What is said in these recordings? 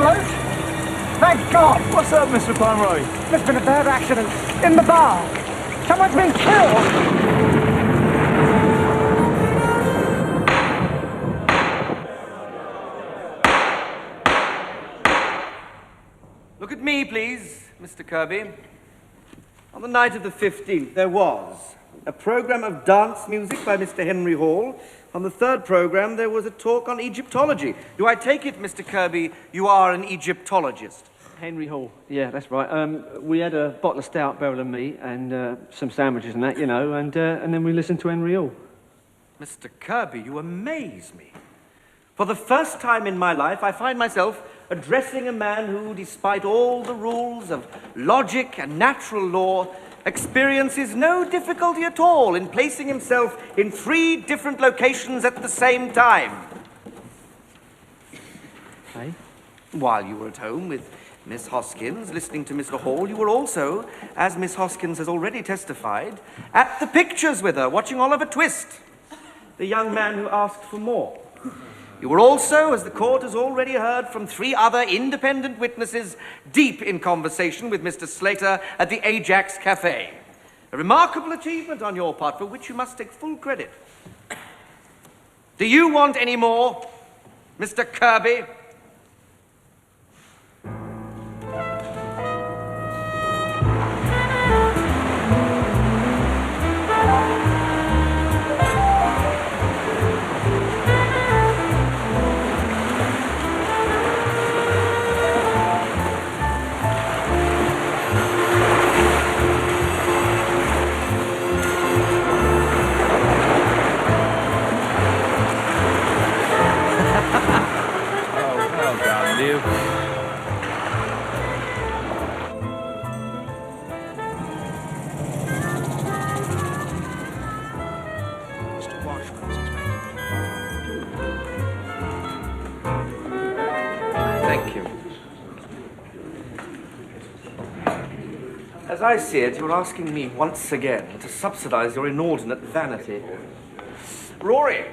afloat. Thank God. What's up, Mr. Pomeroy? There's been a bad accident in the bar. Someone's been killed. Look at me, please, Mr. Kirby. On the night of the 15th, there was a program of dance music by Mr. Henry Hall. On the third program, there was a talk on Egyptology. Do I take it, Mr. Kirby, you are an Egyptologist? Henry Hall, yeah, that's right. We had a bottle of stout, barrel of meat, and some sandwiches and that, you know, and then we listened to Henry Hall. Mr. Kirby, you amaze me. For the first time in my life, I find myself addressing a man who, despite all the rules of logic and natural law, experiences no difficulty at all in placing himself in 3 different locations at the same time. Hey? While you were at home with Miss Hoskins, listening to Mr. Hall, you were also, as Miss Hoskins has already testified, at the pictures with her, watching Oliver Twist, the young man who asked for more. You were also, as the court has already heard from 3 other independent witnesses, deep in conversation with Mr. Slater at the Ajax Cafe. A remarkable achievement on your part, for which you must take full credit. Do you want any more, Mr. Kirby? Thank you. As I see it, you're asking me once again to subsidize your inordinate vanity. Rory!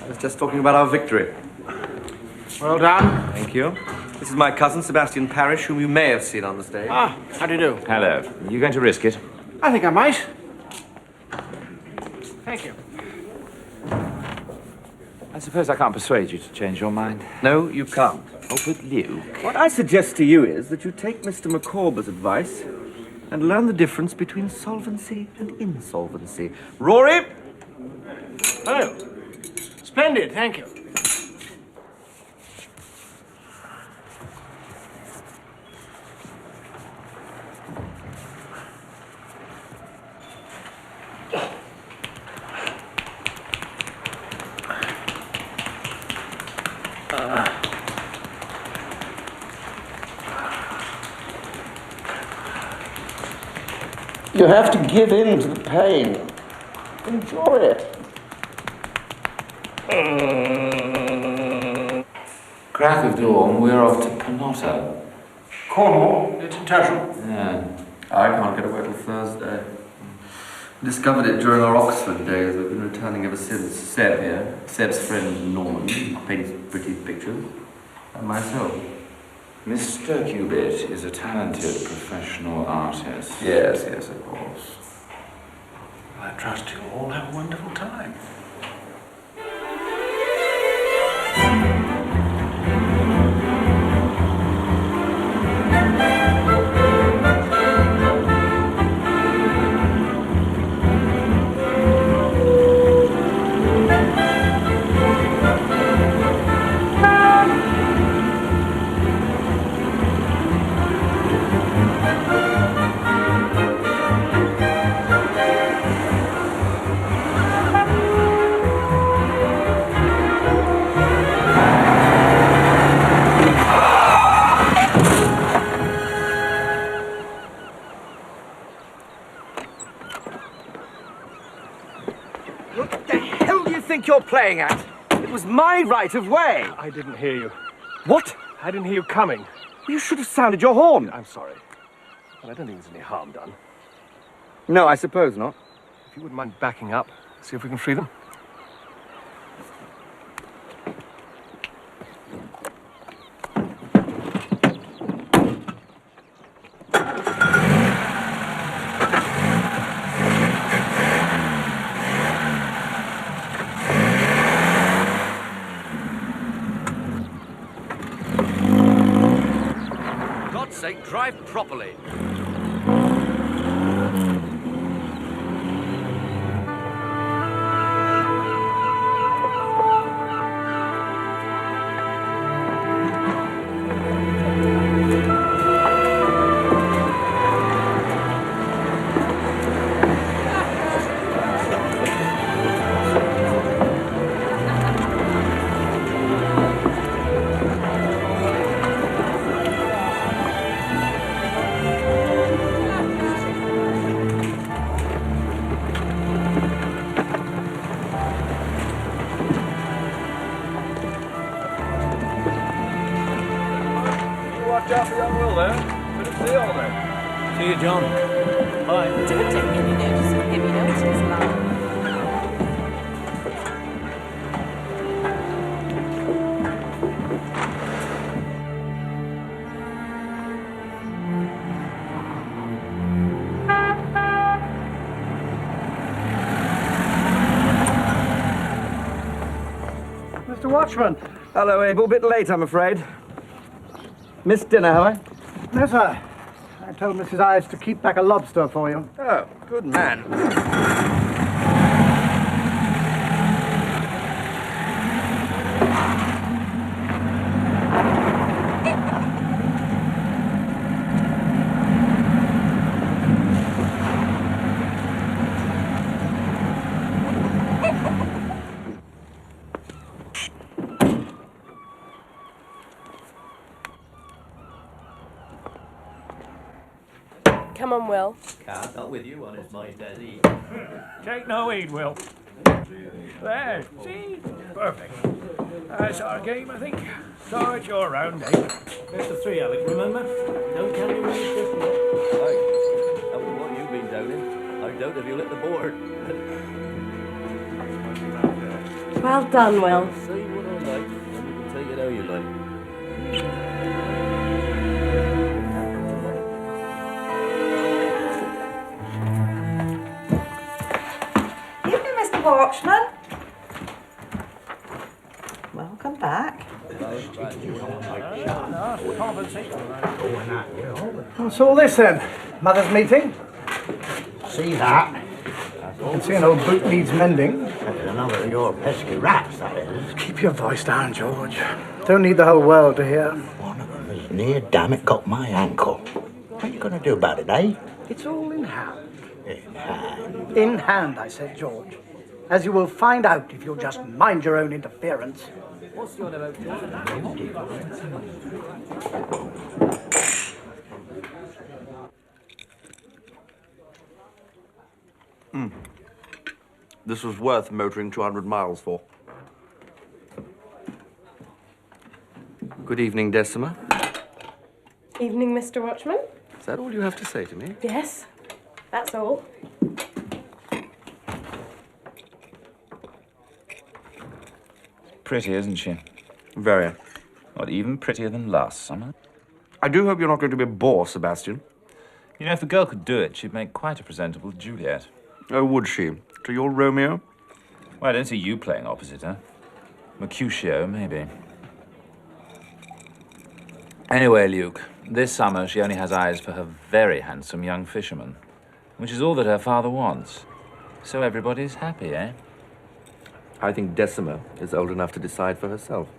I was just talking about our victory. Well done. Thank you. This is my cousin, Sebastian Parrish, whom you may have seen on the stage. Ah, how do you do? Hello. You going to risk it? I think I might. Thank you. I suppose I can't persuade you to change your mind. No, you can't. Oh, but Luke. What I suggest to you is that you take Mr. Micawber's advice and learn the difference between solvency and insolvency. Rory! Hello. Splendid, thank you. You have to give in to the pain. Enjoy it. Crack of dawn, we're off to Panotto. Cornwall, it's in Tashel. Yeah. I can't get away till Thursday. Discovered it during our Oxford days. We've been returning ever since. Seb here, Seb's friend Norman, paints pretty pictures, and myself. Mr. Cubitt is a talented professional artist. Yes, yes, of course. I trust you all have a wonderful time. You're playing at. It was my right of way. I didn't hear you. What? I didn't hear you coming. You should have sounded your horn. I'm sorry. Well, I don't think there's any harm done. No, I suppose not. If you wouldn't mind backing up, see if we can free them. sake, drive properly. See you, John. Bye. Don't take any notice of him, you know what he's like. Mr. Watchman. Hello, Abel. Bit late, I'm afraid. Missed dinner, have I? No, sir. I told Mrs. Ives to keep back a lobster for you. Oh, good man. Come on, Will. Can't, not with you on his mind as he. Take no heed, Will. There, see? Perfect. That's our game, I think. So it's your round, eh? Best of three, Alec, remember? Don't count your winnings just yet. Aye. After what you've been down in, I doubt if you'll hit the board. Well done, Will. Say what I like, and you can take it how you like. Evening, Mr. Watchman. Welcome back. What's all this then? Mother's meeting? See that? I can see an old boot needs mending. That's another of your pesky rats, that is. Keep your voice down, George. Don't need the whole world to hear. One of them has near damn it got my ankle. What are you going to do about it, eh? It's all in hand. In hand. In hand, I said, George. As you will find out if you'll just mind your own interference. What's the one about? This was worth motoring 200 miles for. Good evening, Decima. Evening, Mr. Watchman. Is that all you have to say to me? Yes, that's all. Pretty, isn't she? Very. Not even prettier than last summer. I do hope you're not going to be a bore, Sebastian. You know, if the girl could do it, she'd make quite a presentable Juliet. Oh, would she? To your Romeo? Well, I don't see you playing opposite her. Mercutio, maybe. Anyway, Luke, this summer she only has eyes for her very handsome young fisherman, which is all that her father wants. So everybody's happy, eh? I think Decima is old enough to decide for herself.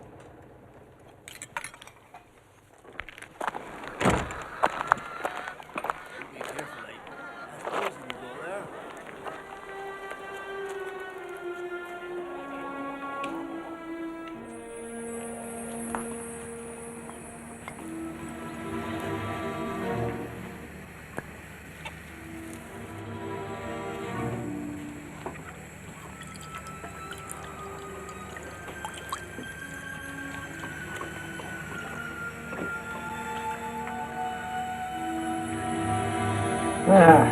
There.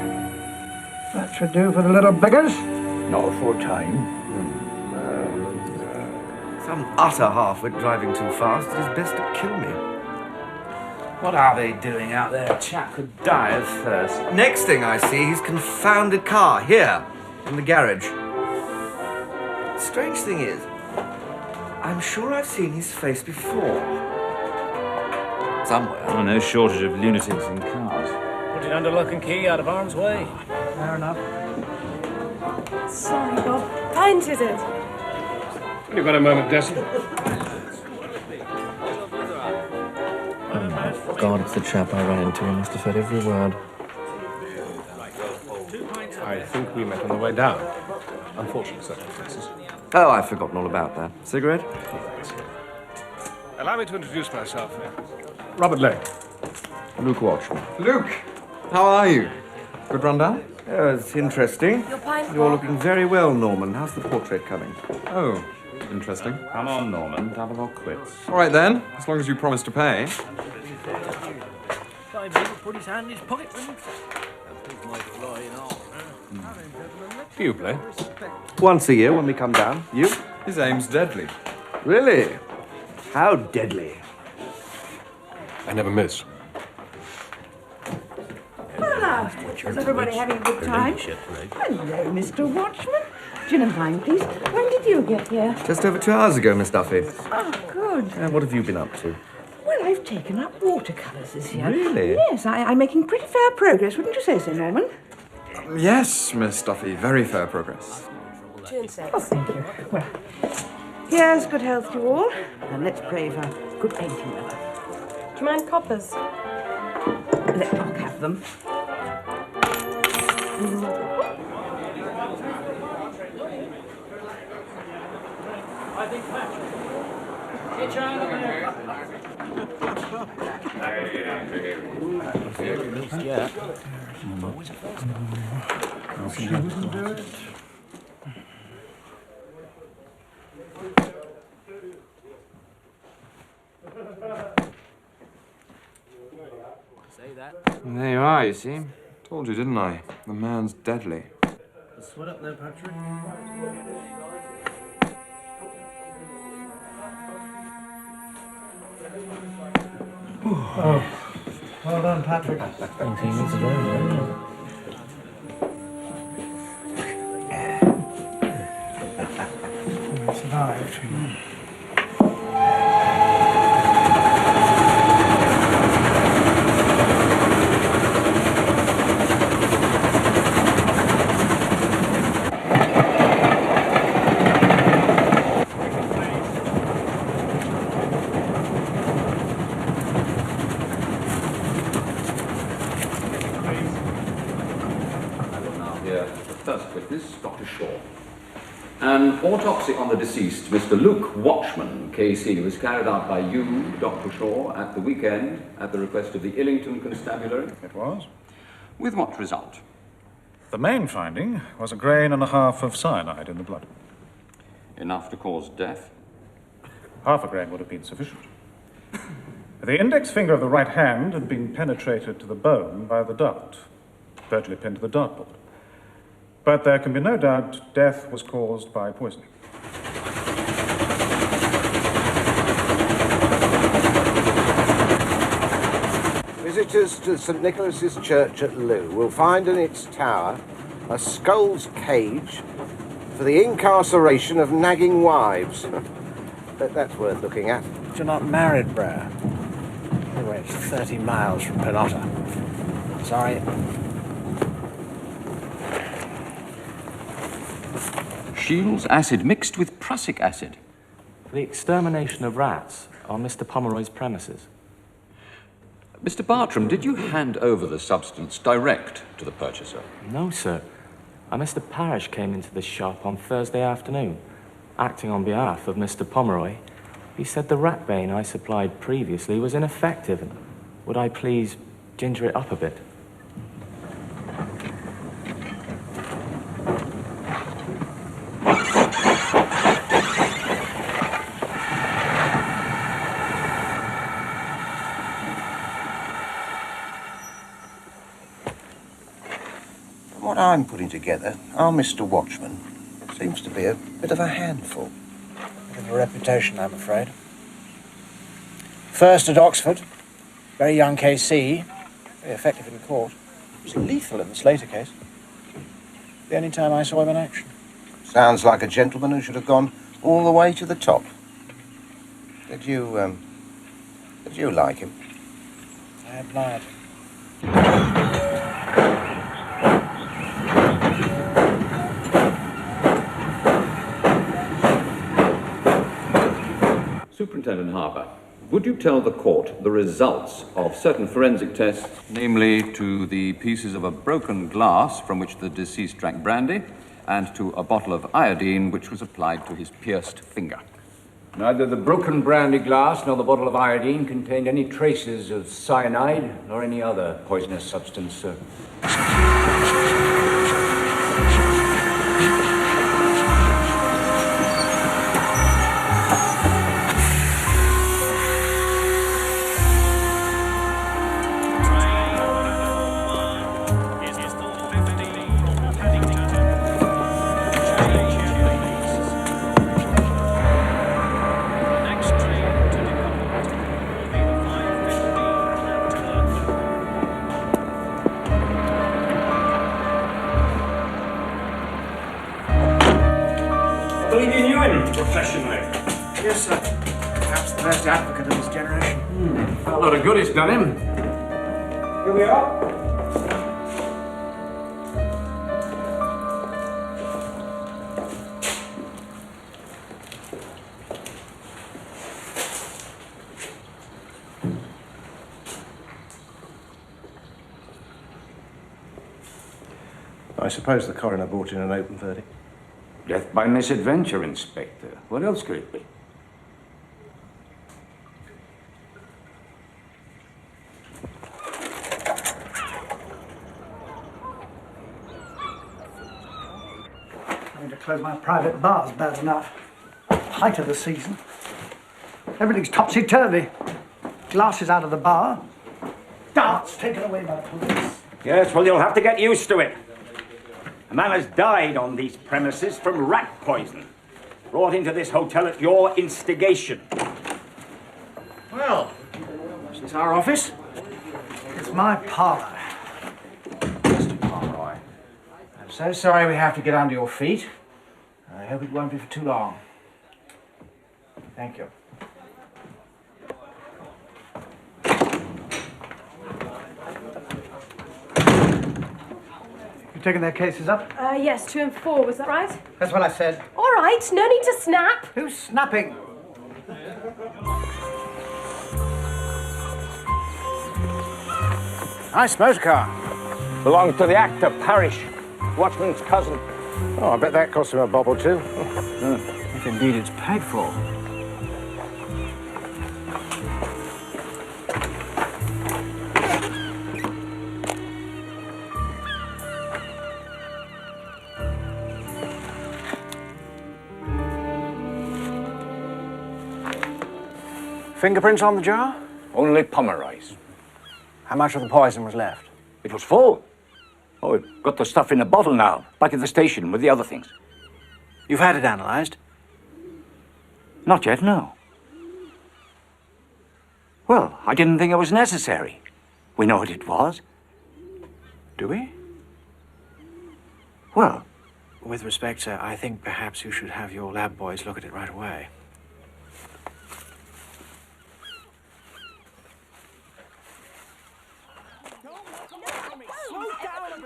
That should do for the little beggars. Not a full time. Some utter half-wit driving too fast. It is best to kill me. What are they doing out there? A chap could die of thirst. Next thing I see, his confounded car, here, in the garage. Strange thing is, I'm sure I've seen his face before. somewhere. Oh, no shortage of lunatics in cars. Put it under lock and key, out of harm's way. Fair enough. Sorry, Bob. Pint is it? You've got a moment, Dessie. Oh, God, it's the chap I ran into. I must have heard every word. I think we met on the way down. Unfortunate circumstances. Oh, I've forgotten all about that. Cigarette? Allow me to introduce myself. Robert Lake. Luke Watchman. Luke, how are you? Good rundown? Oh, it's interesting. Your pint, You're Bob? looking very well, Norman. How's the portrait coming? Oh, interesting. Come on, Norman. Double or quits. All right then, as long as you promise to pay. Time he put his hand in his pocket. Do you play? Once a year when we come down. You? His aim's deadly. Really? How deadly? I never miss. Hello. Is everybody having a good time? Hello, Mr. Watchman. Gin and wine, please. When did you get here? Just over 2 hours ago, Miss Duffy. Oh, good. And what have you been up to? Well, I've taken up watercolours this year. Really? Yes, I'm making pretty fair progress, wouldn't you say so, Norman? Yes, Miss Duffy, very fair progress. 2 and 6. Oh, thank you. Well, here's good health to you all, and let's pray for good painting weather. Do you mind coppers? Let Doc have them. There you are, you see. Told you, didn't I? The man's deadly. Sweat up there, Patrick. Oh, well done, Patrick. Survived. First witness, Dr. Shaw. An autopsy on the deceased, Mr. Luke Watchman, KC, was carried out by you, Dr. Shaw, at the weekend at the request of the Illington Constabulary. It was. With what result? The main finding was a grain and a half of cyanide in the blood. Enough to cause death? Half a grain would have been sufficient. The index finger of the right hand had been penetrated to the bone by the dart, virtually pinned to the dartboard. But there can be no doubt death was caused by poisoning. Visitors to St. Nicholas's Church at Loo will find in its tower a skull's cage for the incarceration of nagging wives. But that's worth looking at. You're not married, Brer. Anyway, it's 30 miles from Penotta. Sorry. Shields acid mixed with prussic acid. For the extermination of rats on Mr. Pomeroy's premises. Mr. Bartram, did you hand over the substance direct to the purchaser? No, sir. A Mr. Parrish came into the shop on Thursday afternoon, acting on behalf of Mr. Pomeroy. He said the rat bane I supplied previously was ineffective, and would I please ginger it up a bit? What I'm putting together, our Mr. Watchman seems to be a bit of a handful. Bit of a reputation, I'm afraid. First at Oxford, very young KC, very effective in court. He was lethal in the Slater case. The only time I saw him in action. Sounds like a gentleman who should have gone all the way to the top. Did you like him? Bad blood. Superintendent Harbour, would you tell the court the results of certain forensic tests, namely to the pieces of a broken glass from which the deceased drank brandy, and to a bottle of iodine which was applied to his pierced finger? Neither the broken brandy glass nor the bottle of iodine contained any traces of cyanide nor any other poisonous substance. Professionally. Yes, sir. Perhaps the best advocate of his generation. A lot of good it's done him. Here we are. I suppose the coroner brought in an open verdict. Death by misadventure, Inspector. What else could it be? I'm going to close my private bar's bad enough. Height of the season. Everything's topsy-turvy. Glasses out of the bar. Darts taken away by the police. Yes, well, you'll have to get used to it. A man has died on these premises from rat poison, brought into this hotel at your instigation. Well, is this our office? It's my parlour. Mr. Pomeroy, I'm so sorry we have to get under your feet. I hope it won't be for too long. Thank you. Taking their cases up? Yes, 2 and 4, was that right? That's what I said. All right, no need to snap. Who's snapping? Nice motor car. Belongs to the actor, Parrish, Watchman's cousin. Oh, I bet that cost him a bob or two. If indeed it's paid for. Fingerprints on the jar? Only Pomeroy's. How much of the poison was left? It was full. Oh, we've got the stuff in a bottle now, back at the station with the other things. You've had it analysed? Not yet, no. Well, I didn't think it was necessary. We know what it was. Do we? Well... With respect, sir, I think perhaps you should have your lab boys look at it right away.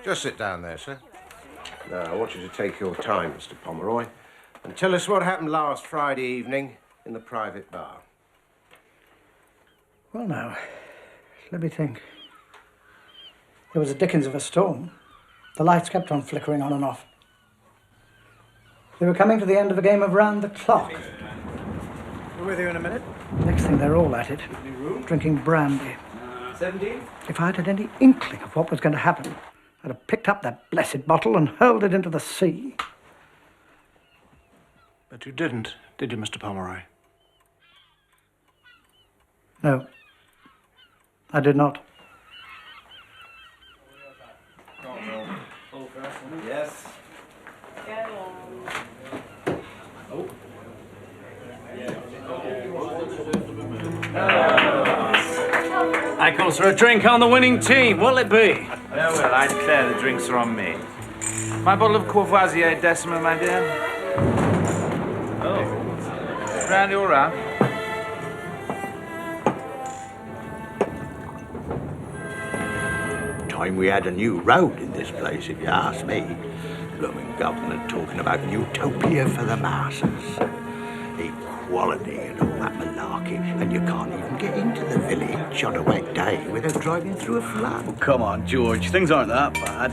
Just sit down there, sir. Now, I want you to take your time, Mr. Pomeroy, and tell us what happened last Friday evening in the private bar. Well, now, let me think. There was a dickens of a storm. The lights kept on flickering on and off. They were coming to the end of a game of round the clock. We're with you in a minute. Next thing, they're all at it, drinking brandy. 17? If I'd had any inkling of what was going to happen, I'd have picked up that blessed bottle and hurled it into the sea. But you didn't, did you, Mr. Pomeroy? No, I did not. Yes. I calls for a drink on the winning team. What'll it be? Well, I declare the drinks are on me. My bottle of Courvoisier Decima, my dear. Oh. Brandy all round. time we had a new road in this place, if you ask me. Blooming government talking about utopia for the masses. Equality and all that malarkey, and you can't even get into the village on a wet day without driving through a flood. Oh, come on, George. Things aren't that bad.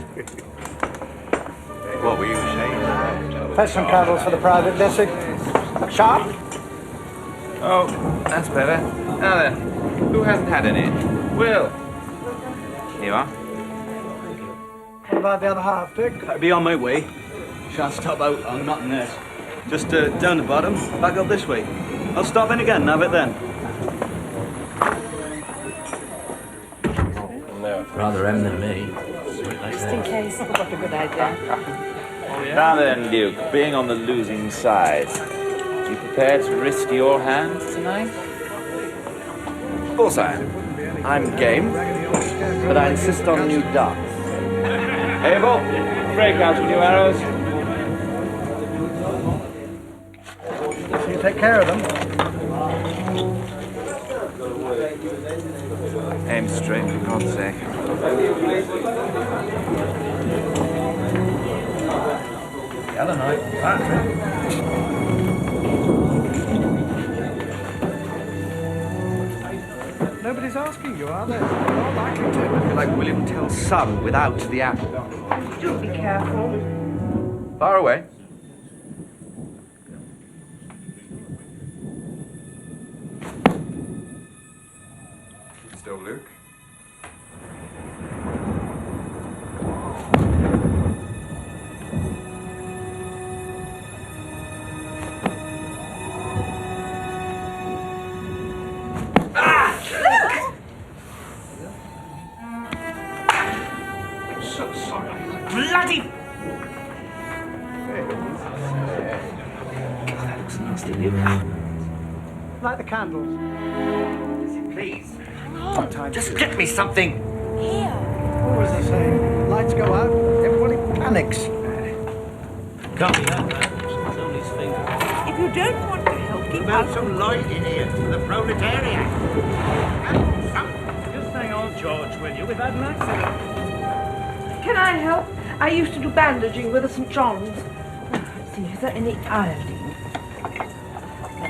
What were you saying, lad? Fetch some candles for the private, Desi. Sharp? Oh, that's better. Now then, who hasn't had any? Will. Here you are. What about the other half, Dick? I'll be on my way. Shan't stop out on nothing else. Just down the bottom, back up this way. I'll stop in again, have it then. Rather M than me. Just in case. What a good idea. Now then, Luke, being on the losing side, you prepared to risk your hand tonight? Of course I am. I'm game, but I insist on new darts. Abel, break out with your arrows. You take care of them. Aim straight, for God's sake. Alleyn, Patrick. Nobody's asking you, are they? Not likely to. You're like William Tell's son without the apple. Do be careful. Far away. Still Luke? So sorry. Bloody... That looks nasty, Luke. Light the candles. Please. Just get me something. What was he saying? Lights go out, everybody panics. Can't be that bad. It's only his finger. If you don't want to help, keep out. some light in here for the proletariat. Just hang on, George, will you? We've had an accident. Can I help? I used to do bandaging with the St. John's. Let's see, is there any iodine?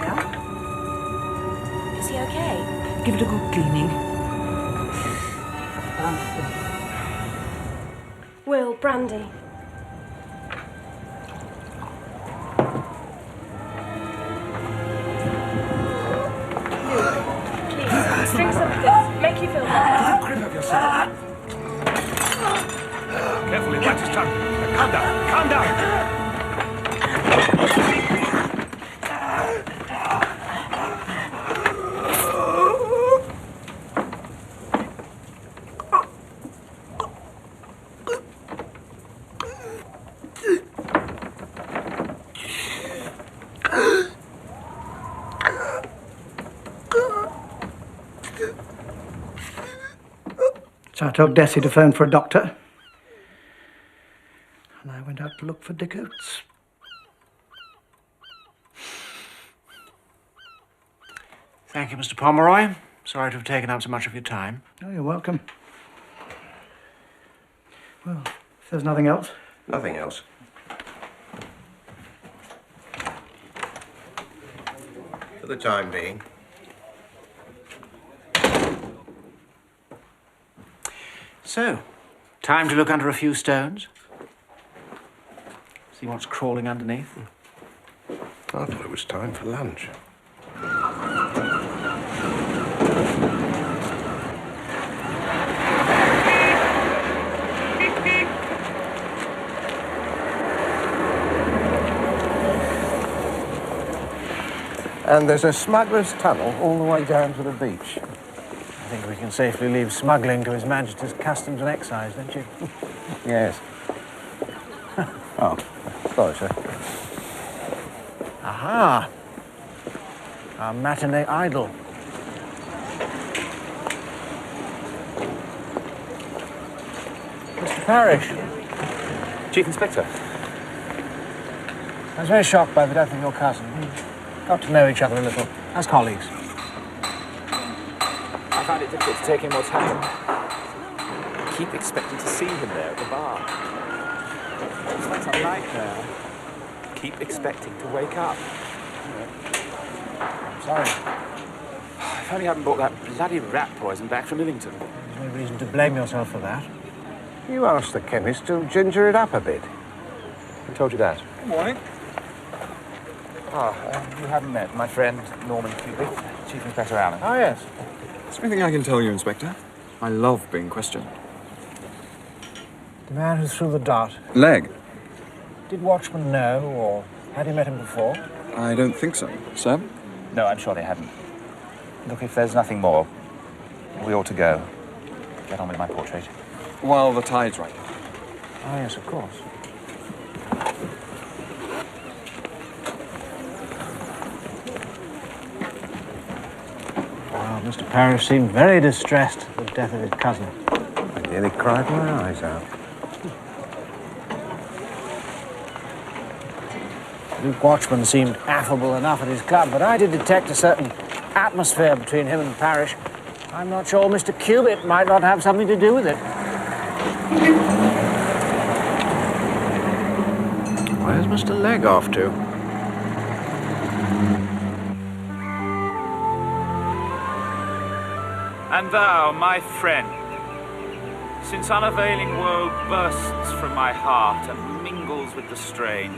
There. Is he okay? Give it a good cleaning. Will, brandy. Please, drink some of this. Make you feel better. Grip of yourself. Carefully, watch his tongue. Calm down, calm down. So I told Desi to phone for a doctor. And I went out to look for Dick Oates. Thank you, Mr. Pomeroy. Sorry to have taken up so much of your time. Oh, you're welcome. Well, if there's nothing else. Nothing else. For the time being. So, time to look under a few stones. See what's crawling underneath. I thought it was time for lunch. And there's a smuggler's tunnel all the way down to the beach. I think we can safely leave smuggling to His Majesty's Customs and Excise, don't you? Yes. Oh, sorry, sir. Aha! Our matinee idol. Mr. Parrish. Chief Inspector. I was very shocked by the death of your cousin. We got to know each other a little, as colleagues. I found it difficult to take in what's happened. keep expecting to see him there at the bar. It's like a nightmare. Keep expecting to wake up. I'm sorry. If only I hadn't brought that bloody rat poison back from Illington. There's no reason to blame yourself for that. You asked the chemist to ginger it up a bit. Who told you that? Good morning. You haven't met my friend Norman Cubitt, Chief Inspector Alleyn. Oh, yes. Is there anything I can tell you, Inspector? I love being questioned. The man who threw the dart. Leg? Did Watchman know, or had he met him before? I don't think so. Sir? No, I'm sure they hadn't. Look, if there's nothing more, we ought to go. Get on with my portrait. While the tide's right. Oh, yes, of course. Well, Mr. Parrish seemed very distressed at the death of his cousin. I nearly cried my eyes out. Luke Watchman seemed affable enough at his club, but I did detect a certain atmosphere between him and Parrish. I'm not sure Mr. Cubitt might not have something to do with it. Where's Mr. Legg off to? And thou, my friend, since unavailing woe bursts from my heart and mingles with the strain,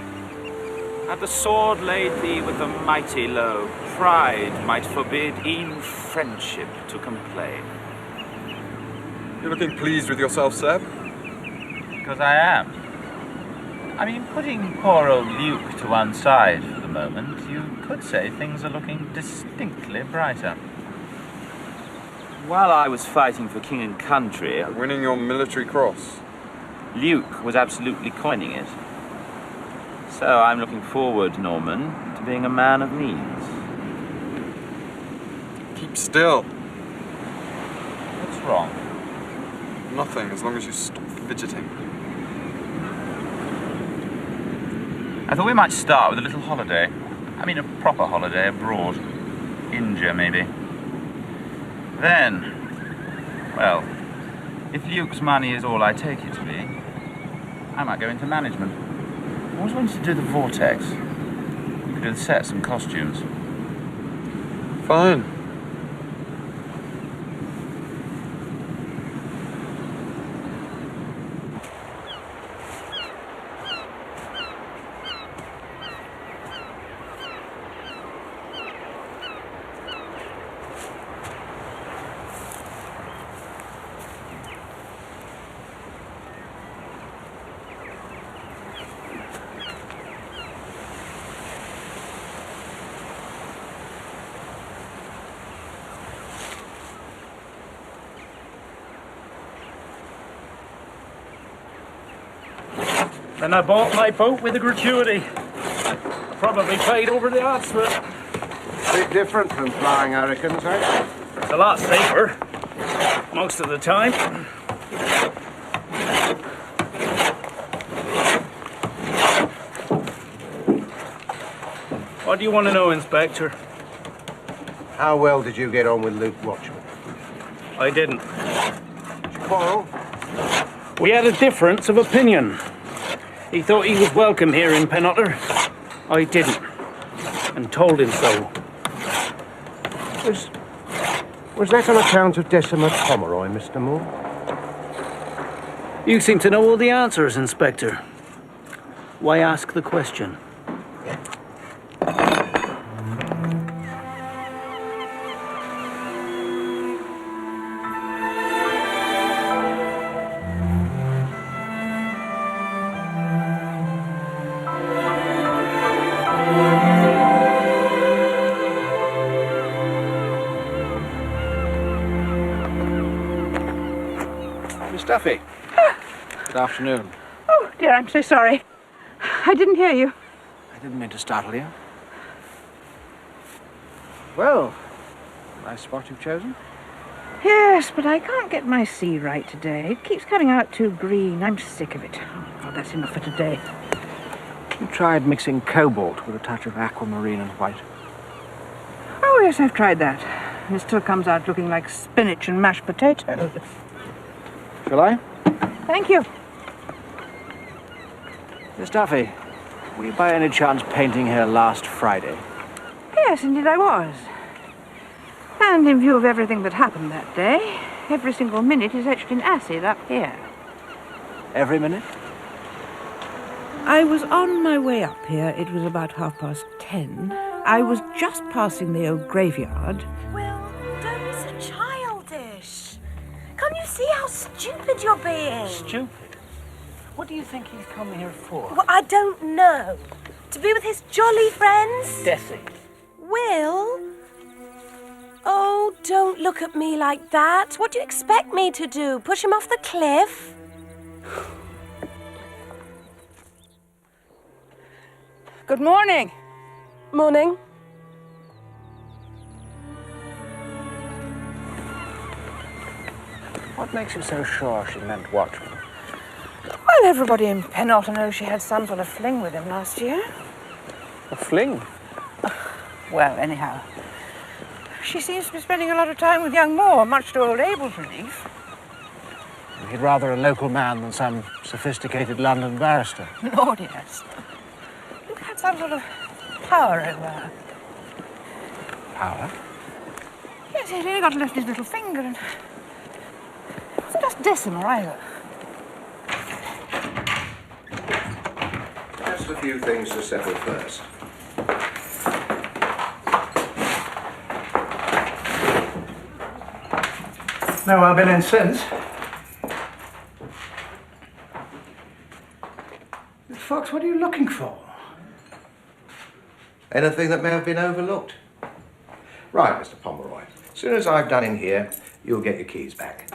had the sword laid thee with the mighty low, pride might forbid e'en friendship to complain. You're looking pleased with yourself, sir? Because I am. I mean, putting poor old Luke to one side for the moment, you could say things are looking distinctly brighter. While I was fighting for king and country... Winning your military cross. Luke was absolutely coining it. So I'm looking forward, Norman, to being a man of means. Keep still. What's wrong? Nothing, as long as you stop fidgeting. I thought we might start with a little holiday. I mean, a proper holiday abroad. India, maybe. Then, well, if Luke's money is all I take it to be, I might go into management. I always wanted to do the Vortex. You could do the sets and costumes. Fine. Then I bought my boat with a gratuity. Probably paid over the odds for it. Bit different from flying hurricanes, eh? It's a lot safer, most of the time. What do you want to know, Inspector? How well did you get on with Luke Watchman? I didn't. Did you quarrel? We had a difference of opinion. He thought he was welcome here in Pennotter. I didn't, and told him so. Was that on account of Decimus Pomeroy, Mr. Moore? You seem to know all the answers, Inspector. Why ask the question? Duffy. Good afternoon. Oh, dear, I'm so sorry. I didn't hear you. I didn't mean to startle you. Well, nice spot you've chosen. Yes, but I can't get my sea right today. It keeps coming out too green. I'm sick of it. Oh, God, that's enough for today. You tried mixing cobalt with a touch of aquamarine and white. Oh, yes, I've tried that. And it still comes out looking like spinach and mashed potatoes. Shall I? Thank you. Miss Duffy, were you by any chance painting here last Friday? Yes, indeed I was. And in view of everything that happened that day, every single minute is etched in acid up here. Every minute? I was on my way up here. It was about 10:30. I was just passing the old graveyard. Will, don't be so childish. Can't you see how stupid you're being? Stupid? What do you think he's come here for? Well, I don't know. To be with his jolly friends? Desi. Will? Oh, don't look at me like that. What do you expect me to do? Push him off the cliff? Good morning. Morning. What makes you so sure she meant Watchman? Well, everybody in Penalty knows she had some sort of fling with him last year. A fling? Well, anyhow, she seems to be spending a lot of time with young Moore, much to old Abel's relief. He'd rather a local man than some sophisticated London barrister. Lord, yes. Luke had some sort of power over her. Power? Yes, he'd only got to lift his little finger and... It wasn't just Decima either. Just a few things to settle first. No, I've been in since. Fox, what are you looking for? Anything that may have been overlooked. Right, Mr. Pomeroy. As soon as I've done in here, you'll get your keys back.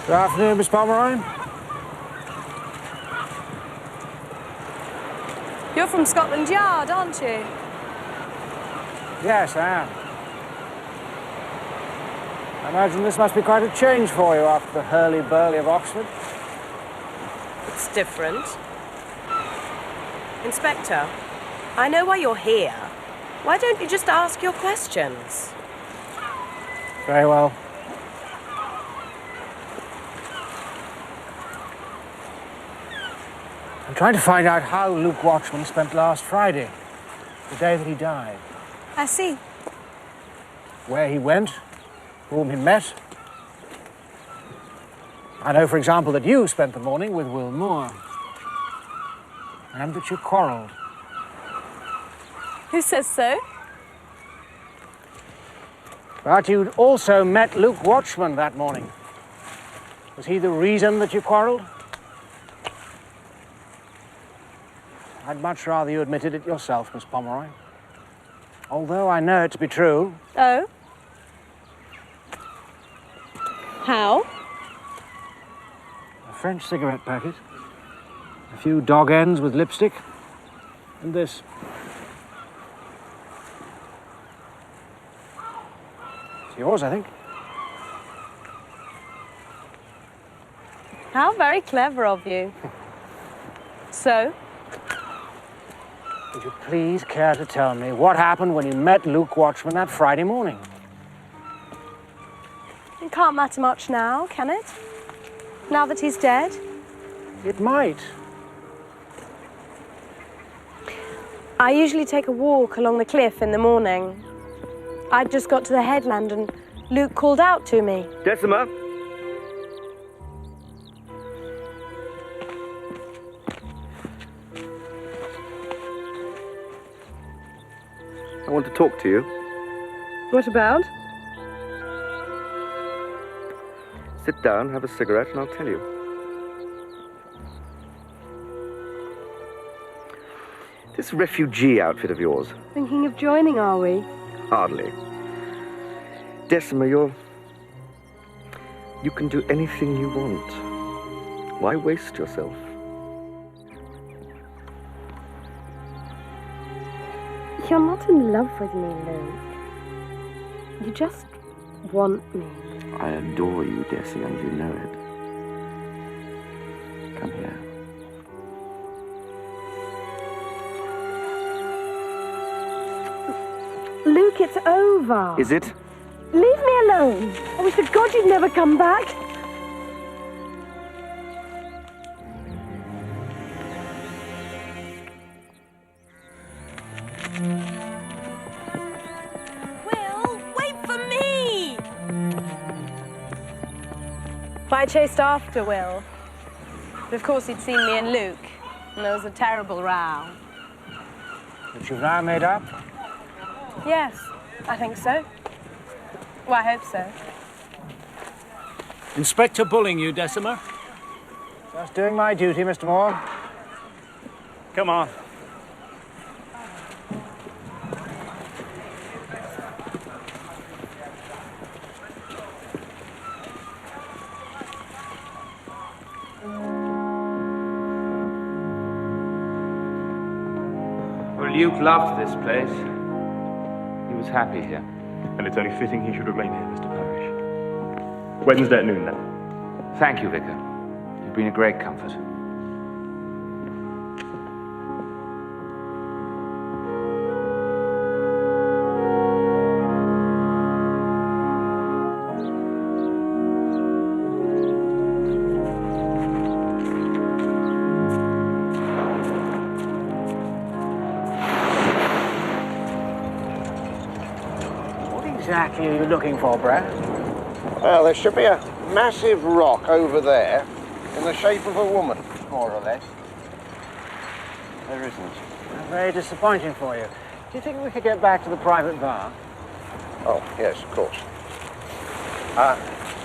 Good afternoon, Miss Pomeroy. You're from Scotland Yard, aren't you? Yes, I am. I imagine this must be quite a change for you after the hurly-burly of Oxford. It's different. Inspector, I know why you're here. Why don't you just ask your questions? Very well. I'm trying to find out how Luke Watchman spent last Friday, the day that he died. I see. Where he went, whom he met. I know, for example, that you spent the morning with Will Moore. And that you quarrelled. Who says so? But you'd also met Luke Watchman that morning. Was he the reason that you quarrelled? I'd much rather you admitted it yourself, Miss Pomeroy. Although I know it to be true. Oh? How? A French cigarette packet, a few dog ends with lipstick, and this. It's yours, I think. How very clever of you. So? Would you please care to tell me what happened when you met Luke Watchman that Friday morning? It can't matter much now, can it? Now that he's dead? It might. I usually take a walk along the cliff in the morning. I'd just got to the headland and Luke called out to me. Decima? I want to talk to you. What about? Sit down, have a cigarette, and I'll tell you. This refugee outfit of yours? Thinking of joining, are we? Hardly. Decima, you can do anything you want. Why waste yourself? You're not in love with me, Luke. You just want me. I adore you, Desi, and you know it. Come here. Luke, it's over. Is it? Leave me alone. I wish to God you'd never come back. Will, wait for me! I chased after Will. But of course he'd seen me and Luke, and there was a terrible row. But you've now made up? Yes, I think so. Well, I hope so. Inspector bullying you, Decima? Just doing my duty, Mr. Moore. Come on. Well, Luke loved this place. He was happy here. And it's only fitting he should remain here, Mr. Parrish. Wednesday at noon, then. Thank you, Vicar. You've been a great comfort. Exactly are you looking for, Brad? Well, there should be a massive rock over there in the shape of a woman, more or less. There isn't. Very disappointing for you. Do you think we could get back to the private bar? Oh, yes, of course.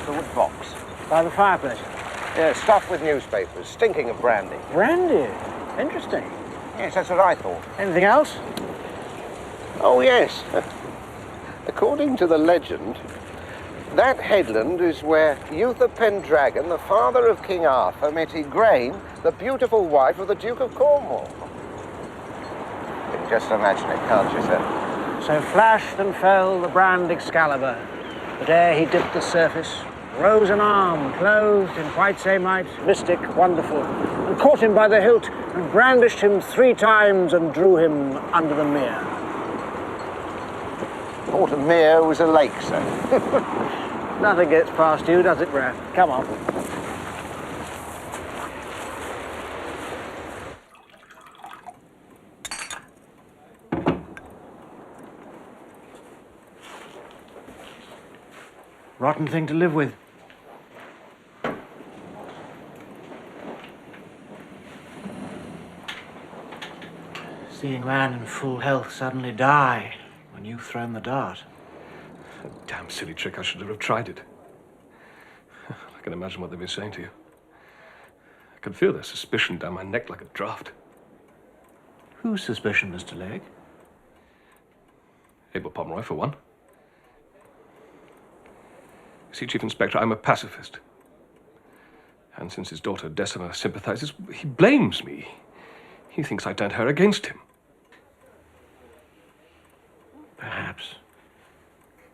The wood box. By the fireplace? Yeah, stuffed with newspapers, stinking of brandy. Brandy? Interesting. Yes, that's what I thought. Anything else? Oh, yes. According to the legend, that headland is where Eutha Pendragon, the father of King Arthur, met Igraine, the beautiful wife of the Duke of Cornwall. You can just imagine it, can't you, sir? So flashed and fell the brand Excalibur, but ere he dipped the surface, rose an arm clothed in white samite, mystic, wonderful, and caught him by the hilt and brandished him 3 times and drew him under the mere. Thought a mere was a lake, sir. Nothing gets past you, does it, Brad? Come on. Rotten thing to live with. Seeing man in full health suddenly die when you've thrown the dart. A damn silly trick. I should have tried it. I can imagine what they've been saying to you. I can feel their suspicion down my neck like a draft. Whose suspicion, Mr. Legg? Abel Pomeroy, for one. See, Chief Inspector, I'm a pacifist. And since his daughter Decima sympathizes, he blames me. He thinks I turned her against him. Perhaps.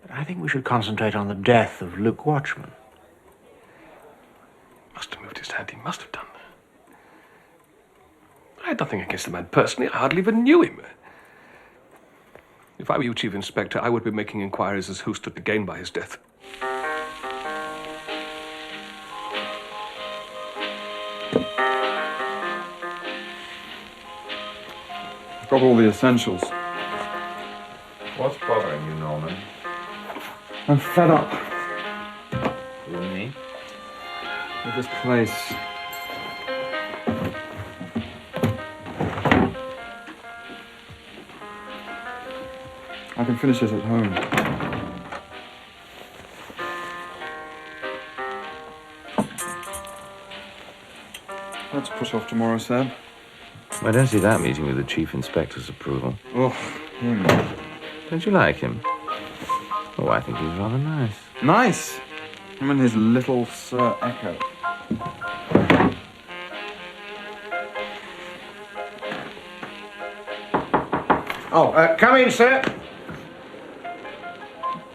But I think we should concentrate on the death of Luke Watchman. Must have moved his hand. He must have done. I had nothing against the man personally. I hardly even knew him. If I were you, Chief Inspector, I would be making inquiries as who stood to gain by his death. Got all the essentials. What's bothering you, Norman? I'm fed up You and me? with this place. I can finish it at home. Let's put off tomorrow, Sam. I don't see that meeting with the Chief Inspector's approval. Oh, Don't you like him? Oh, I think he's rather nice. Nice! Him and his little Sir Echo. Oh, come in, sir.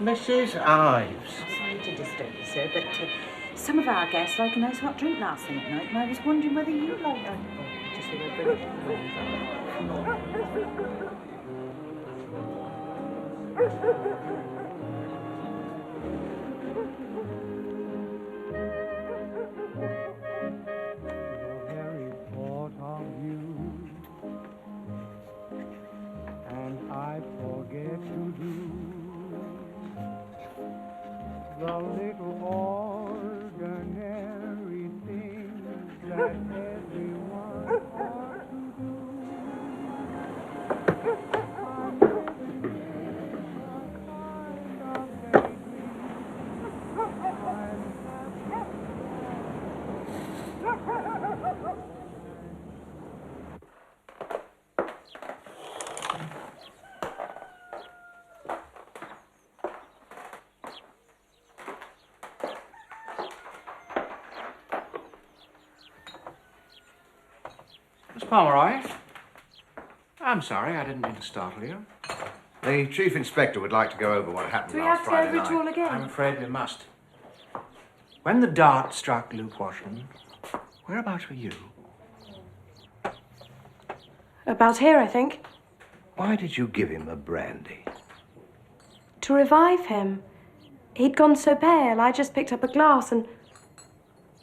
Mrs. Ives. Sorry to disturb you, sir, but some of our guests like a nice hot drink last thing at night, and I was wondering whether you like just a little bit. And I forget to do the little ordinary things that everyone ought to Miss Pomeroy? I'm sorry, I didn't mean to startle you. The Chief Inspector would like to go over what happened Do we last have to Friday over it night. all again? I'm afraid we must. When the dart struck Luke Washman, whereabouts were you? About here, I think. Why did you give him a brandy? To revive him. He'd gone so pale, I just picked up a glass and...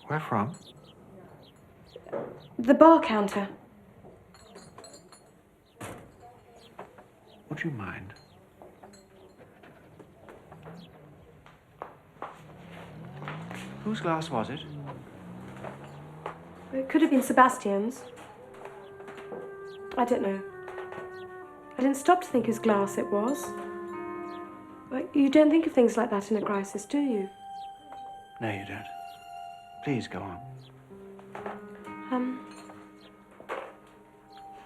Where from? The bar counter. Would you mind? Whose glass was it? It could have been Sebastian's. I don't know. I didn't stop to think whose glass it was. Well, you don't think of things like that in a crisis, do you? No, you don't. Please go on.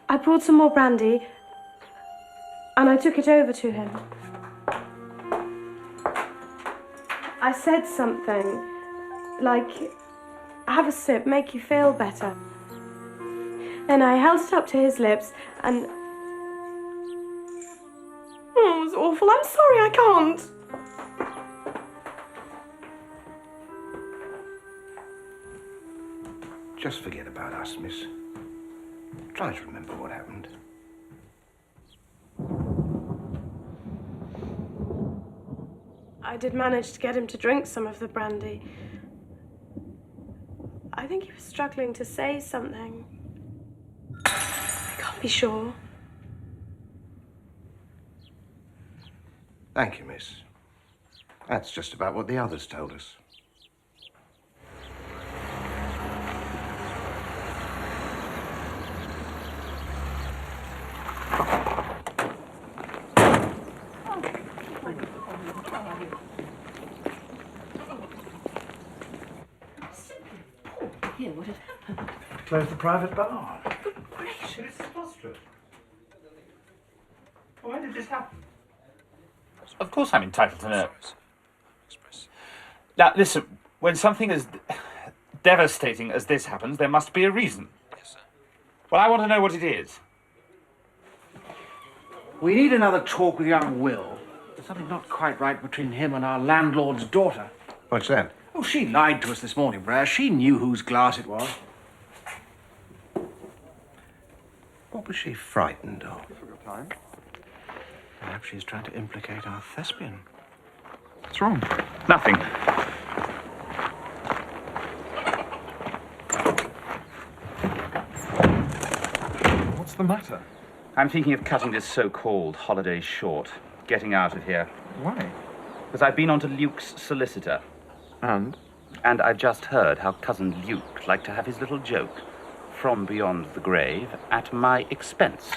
I brought some more brandy and I took it over to him. I said something like, have a sip, make you feel better. Then I held it up to his lips and... Oh, it was awful. I'm sorry, I can't. Just forget about us, miss. Try to remember what happened. I did manage to get him to drink some of the brandy. I think he was struggling to say something. I can't be sure. Thank you, miss. That's just about what the others told us. Here, what had happened? Close the private bar. Good gracious. It's preposterous. Why did this happen? Of course I'm entitled to know. Now, listen, when something as devastating as this happens, there must be a reason. Yes, sir. Well, I want to know what it is. We need another talk with young Will. There's something not quite right between him and our landlord's daughter. What's that? Oh, she lied to us this morning, Brass. She knew whose glass it was. What was she frightened of? Time. Perhaps she's trying to implicate our thespian. What's wrong? Nothing. What's the matter? I'm thinking of cutting this so-called holiday short. Getting out of here. Why? Because I've been on to Luke's solicitor. And? And I've just heard how cousin Luke liked to have his little joke from beyond the grave at my expense.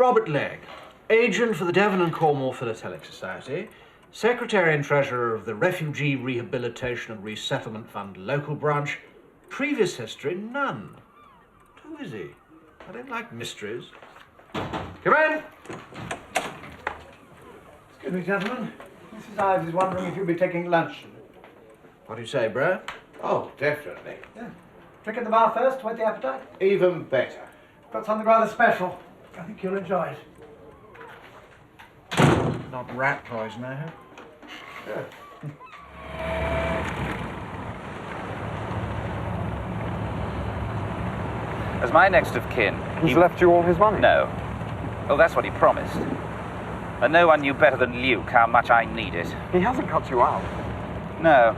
Robert Legg, agent for the Devon and Cornwall Philatelic Society, Secretary and Treasurer of the Refugee Rehabilitation and Resettlement Fund local branch. Previous history, none. Who is he? I don't like mysteries. Come in! Excuse me, gentlemen. Mrs. Ives is wondering if you'll be taking lunch. What do you say, bro? Oh, definitely. Yeah. Drink at the bar first to whet the appetite? Even better. Got something rather special. I think you'll enjoy it. Not rat poison, I hope? Yeah. As my next of kin... He's left you all his money? No. Oh, that's what he promised. And no one knew better than Luke how much I need it. He hasn't cut you out. No.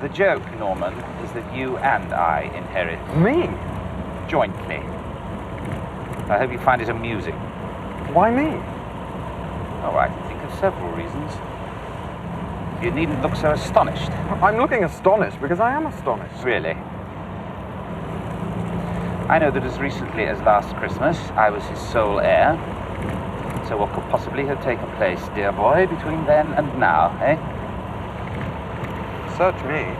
The joke, Norman, is that you and I inherit. Me? Jointly. I hope you find it amusing. Why me? Oh, I can think of several reasons. You needn't look so astonished. I'm looking astonished because I am astonished. Really? I know that as recently as last Christmas, I was his sole heir. So what could possibly have taken place, dear boy, between then and now, eh? Search me.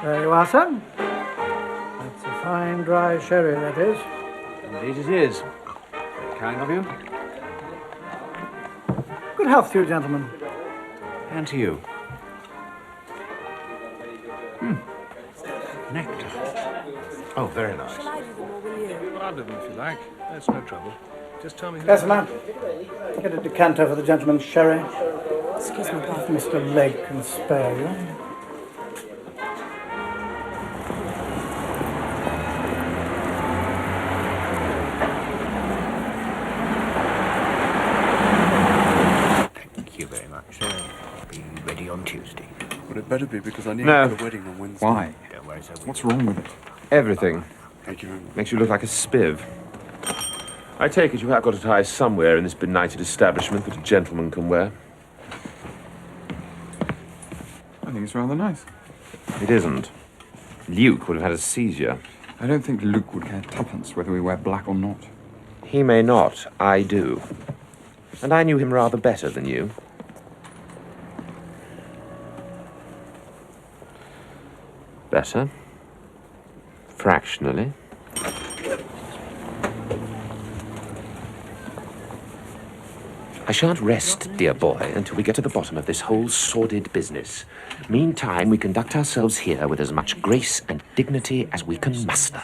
There you are, sir. That's a fine dry sherry, that is. Indeed it is. Kind of you. Good health to you, gentlemen. And to you. Nectar. Oh, very nice. I'll do them if you like. That's no trouble. Just tell me who... Yes, ma'am. Get a decanter for the gentleman's sherry. Excuse me, If Mr. Legg can spare you. Thank you very much, sir. Be ready on Tuesday. Well, it better be because I need No. the wedding on Wednesday. Why? Don't worry, sir. What's wrong with it? Everything. Thank you very much. Makes you look like a spiv. I take it you have got a tie somewhere in this benighted establishment that a gentleman can wear. I think it's rather nice. It isn't. Luke would have had a seizure. I don't think Luke would care tuppence whether we wear black or not. He may not. I do. And I knew him rather better than you. Better. Fractionally. I shan't rest, dear boy, until we get to the bottom of this whole sordid business. Meantime, we conduct ourselves here with as much grace and dignity as we can muster.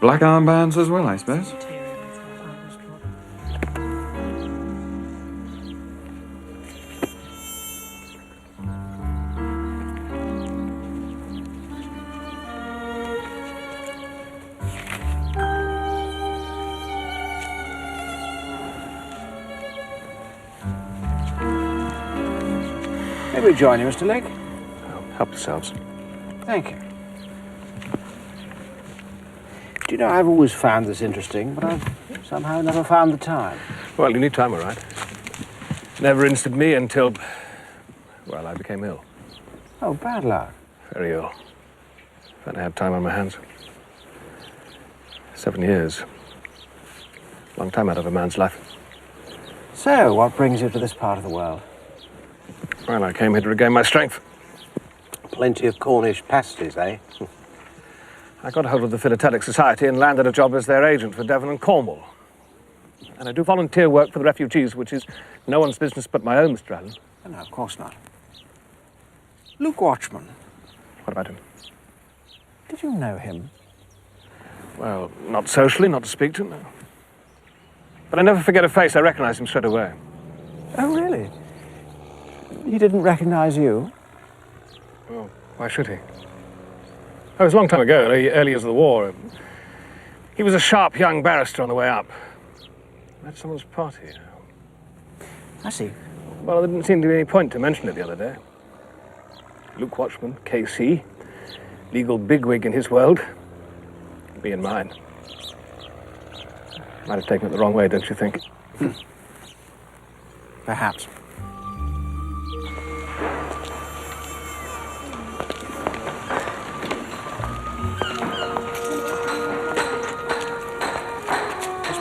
Black armbands as well, I suppose. May we join you, Mr. Legg? Help yourselves. Thank you. Do you know, I've always found this interesting, but I've somehow never found the time. Well, you need time, all right. Never interested me until, well, I became ill. Oh, bad luck. Very ill. Then I had time on my hands. 7 years. Long time out of a man's life. So, what brings you to this part of the world? Well, I came here to regain my strength. Plenty of Cornish pasties, eh? I got hold of the Philatelic Society and landed a job as their agent for Devon and Cornwall. And I do volunteer work for the refugees, which is no one's business but my own, Mr. Alleyn. Oh, no, of course not. Luke Watchman. What about him? Did you know him? Well, not socially, not to speak to, no. But I never forget a face. I recognize him straight away. Oh, really? He didn't recognize you? Well, why should he? Oh, it was a long time ago, early years of the war. He was a sharp young barrister on the way up. At someone's party. I see. Well, there didn't seem to be any point to mention it the other day. Luke Watchman, KC, legal bigwig in his world, me in mine. Might have taken it the wrong way, don't you think? Perhaps. Miss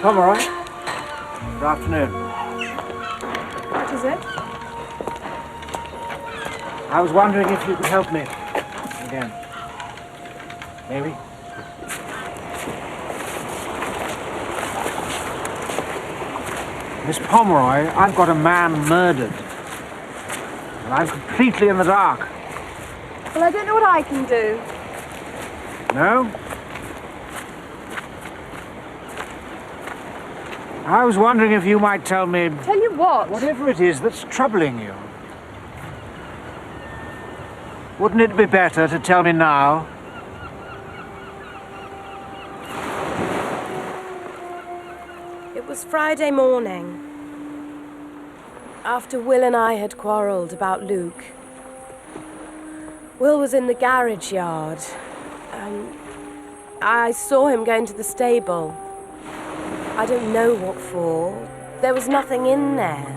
Pomeroy, good afternoon. What is it? I was wondering if you could help me again. Maybe? Miss Pomeroy, I've got a man murdered. And I'm completely in the dark. Well, I don't know what I can do. No? I was wondering if you might tell me... Tell you what? Whatever it is that's troubling you. Wouldn't it be better to tell me now? It was Friday morning, after Will and I had quarrelled about Luke. Will was in the garage yard. I saw him going to the stable. I don't know what for. There was nothing in there,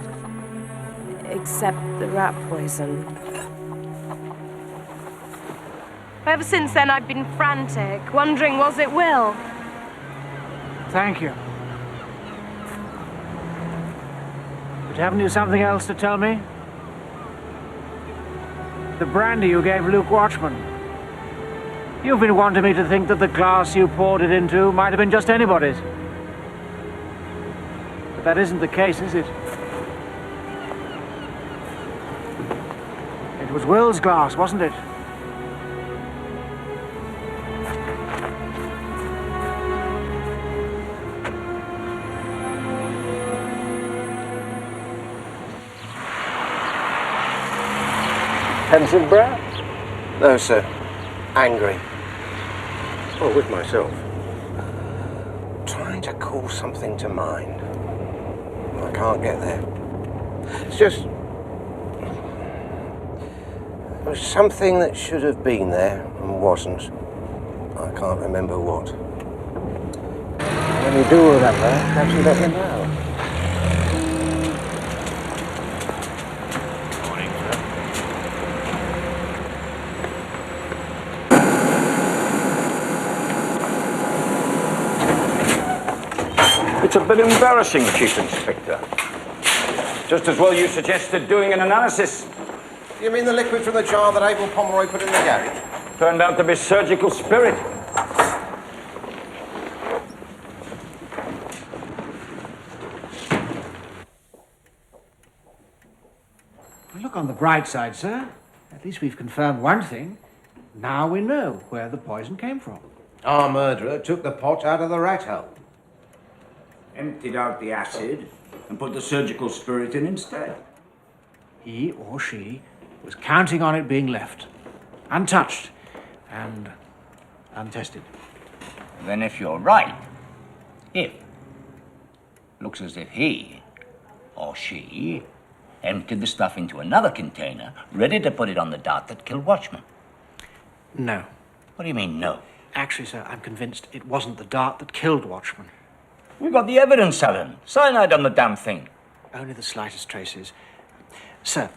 except the rat poison. Ever since then, I've been frantic, wondering, was it Will? Thank you. But haven't you something else to tell me? The brandy you gave Luke Watchman. You've been wanting me to think that the glass you poured it into might have been just anybody's. But that isn't the case, is it? It was Will's glass, wasn't it? Pensive brow? No, sir. Angry. Oh, with myself. Trying to call something to mind. I can't get there. It's just... There was something that should have been there and wasn't. I can't remember what. When you do remember, perhaps you let me know. It's a bit embarrassing, Chief Inspector. Just as well you suggested doing an analysis. You mean the liquid from the jar that Abel Pomeroy put in the garage? Turned out to be surgical spirit. Well, look on the bright side, sir. At least we've confirmed one thing. Now we know where the poison came from. Our murderer took the pot out of the rat hole. Emptied out the acid and put the surgical spirit in instead. He or she was counting on it being left, untouched and untested. Then if you're right, looks as if he or she emptied the stuff into another container, ready to put it on the dart that killed Watchman. No. What do you mean, no? Actually, sir, I'm convinced it wasn't the dart that killed Watchman. We've got the evidence, Alleyn. Cyanide on the damn thing. Only the slightest traces. Sir,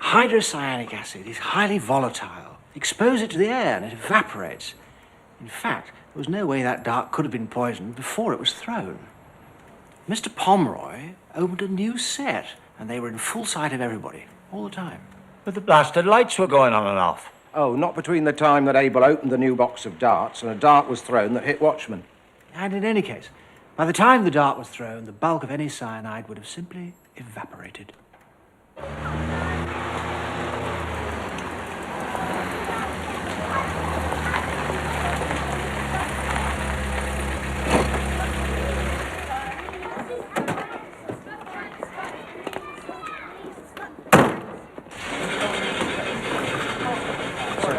hydrocyanic acid is highly volatile. Expose it to the air and it evaporates. In fact, there was no way that dart could have been poisoned before it was thrown. Mr. Pomeroy opened a new set, and they were in full sight of everybody, all the time. But the blasted lights were going on and off. Oh, not between the time that Abel opened the new box of darts and a dart was thrown that hit Watchman. And in any case, by the time the dart was thrown, the bulk of any cyanide would have simply evaporated. So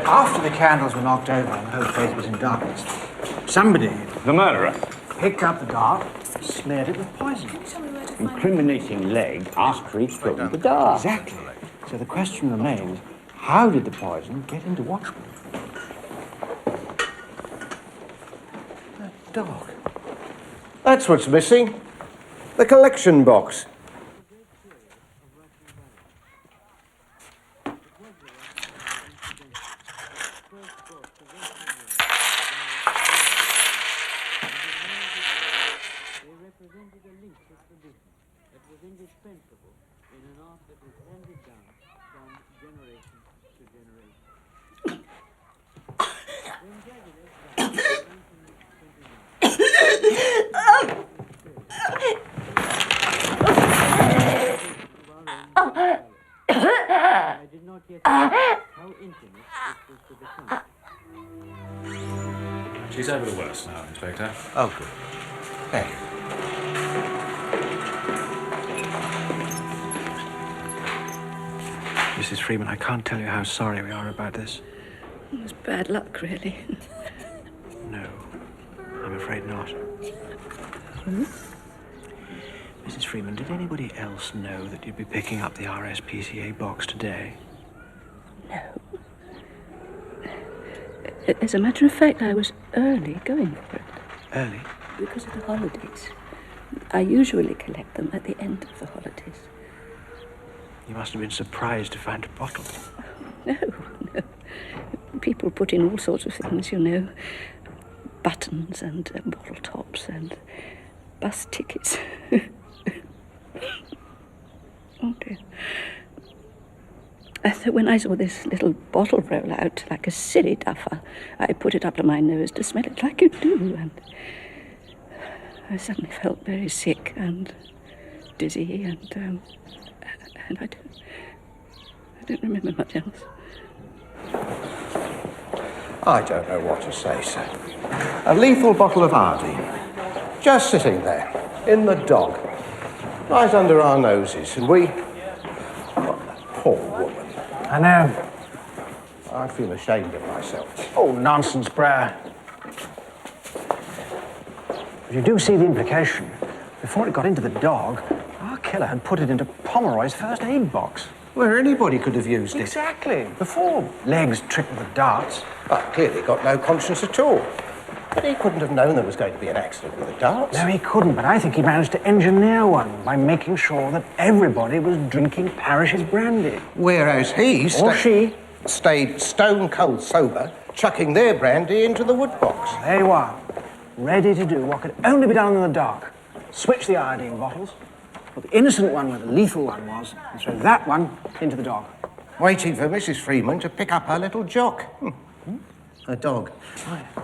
after the candles were knocked over and the whole place was in darkness, somebody... The murderer? Picked up the dart, smeared it with poison. Incriminating leg after he'd thrown the dart. Exactly. So the question remains, how did the poison get into Watchman? That dog. That's what's missing. The collection box. They represented a link of tradition that was indispensable in an art that was handed down from generation to generation. When Gregory died I did not yet know how intimate it was to become. She's over the worst now, Inspector. Oh, good. Hey. Mrs. Freeman, I can't tell you how sorry we are about this. It was bad luck, really. No, I'm afraid not. Mrs. Freeman, did anybody else know that you'd be picking up the RSPCA box today? No. As a matter of fact, I was early going for it. Early? Because of the holidays. I usually collect them at the end of the holidays. You must have been surprised to find a bottle. No. People put in all sorts of things, you know. Buttons and bottle tops and bus tickets. Oh, dear. So when I saw this little bottle roll out like a silly duffer, I put it up to my nose to smell it like you do, and I suddenly felt very sick and dizzy, and I don't remember much else. I don't know what to say, sir. A lethal bottle of Hardy, just sitting there, in the dog, right under our noses, and we... Poor woman. I know. I feel ashamed of myself. Oh, nonsense, Brer. But you do see the implication. Before it got into the dog, our killer had put it into Pomeroy's first aid box. Where anybody could have used it. Exactly. Before legs tripped with the darts. Well, clearly got no conscience at all. But he couldn't have known there was going to be an accident with the darts. No, he couldn't, but I think he managed to engineer one by making sure that everybody was drinking Parish's brandy. Whereas he... Or she... stayed stone cold sober, chucking their brandy into the wood box. There you are, ready to do what could only be done in the dark. Switch the iodine bottles, put the innocent one where the lethal one was, and throw that one into the dog. Waiting for Mrs. Freeman to pick up her little jock. Her dog. Oh, yeah.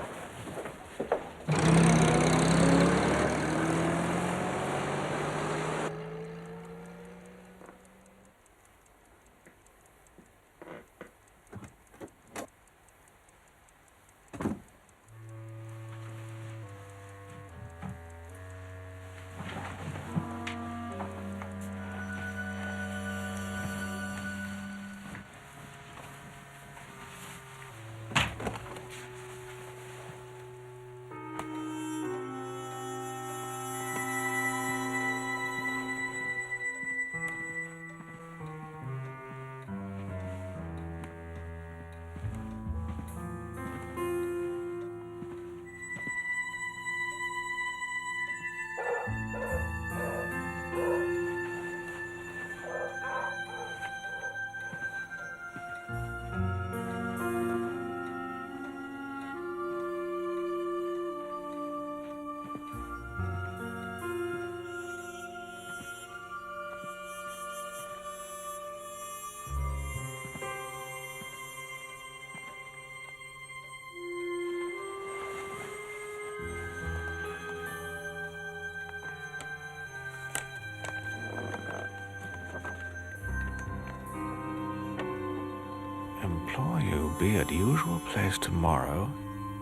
Implore you be at usual place tomorrow,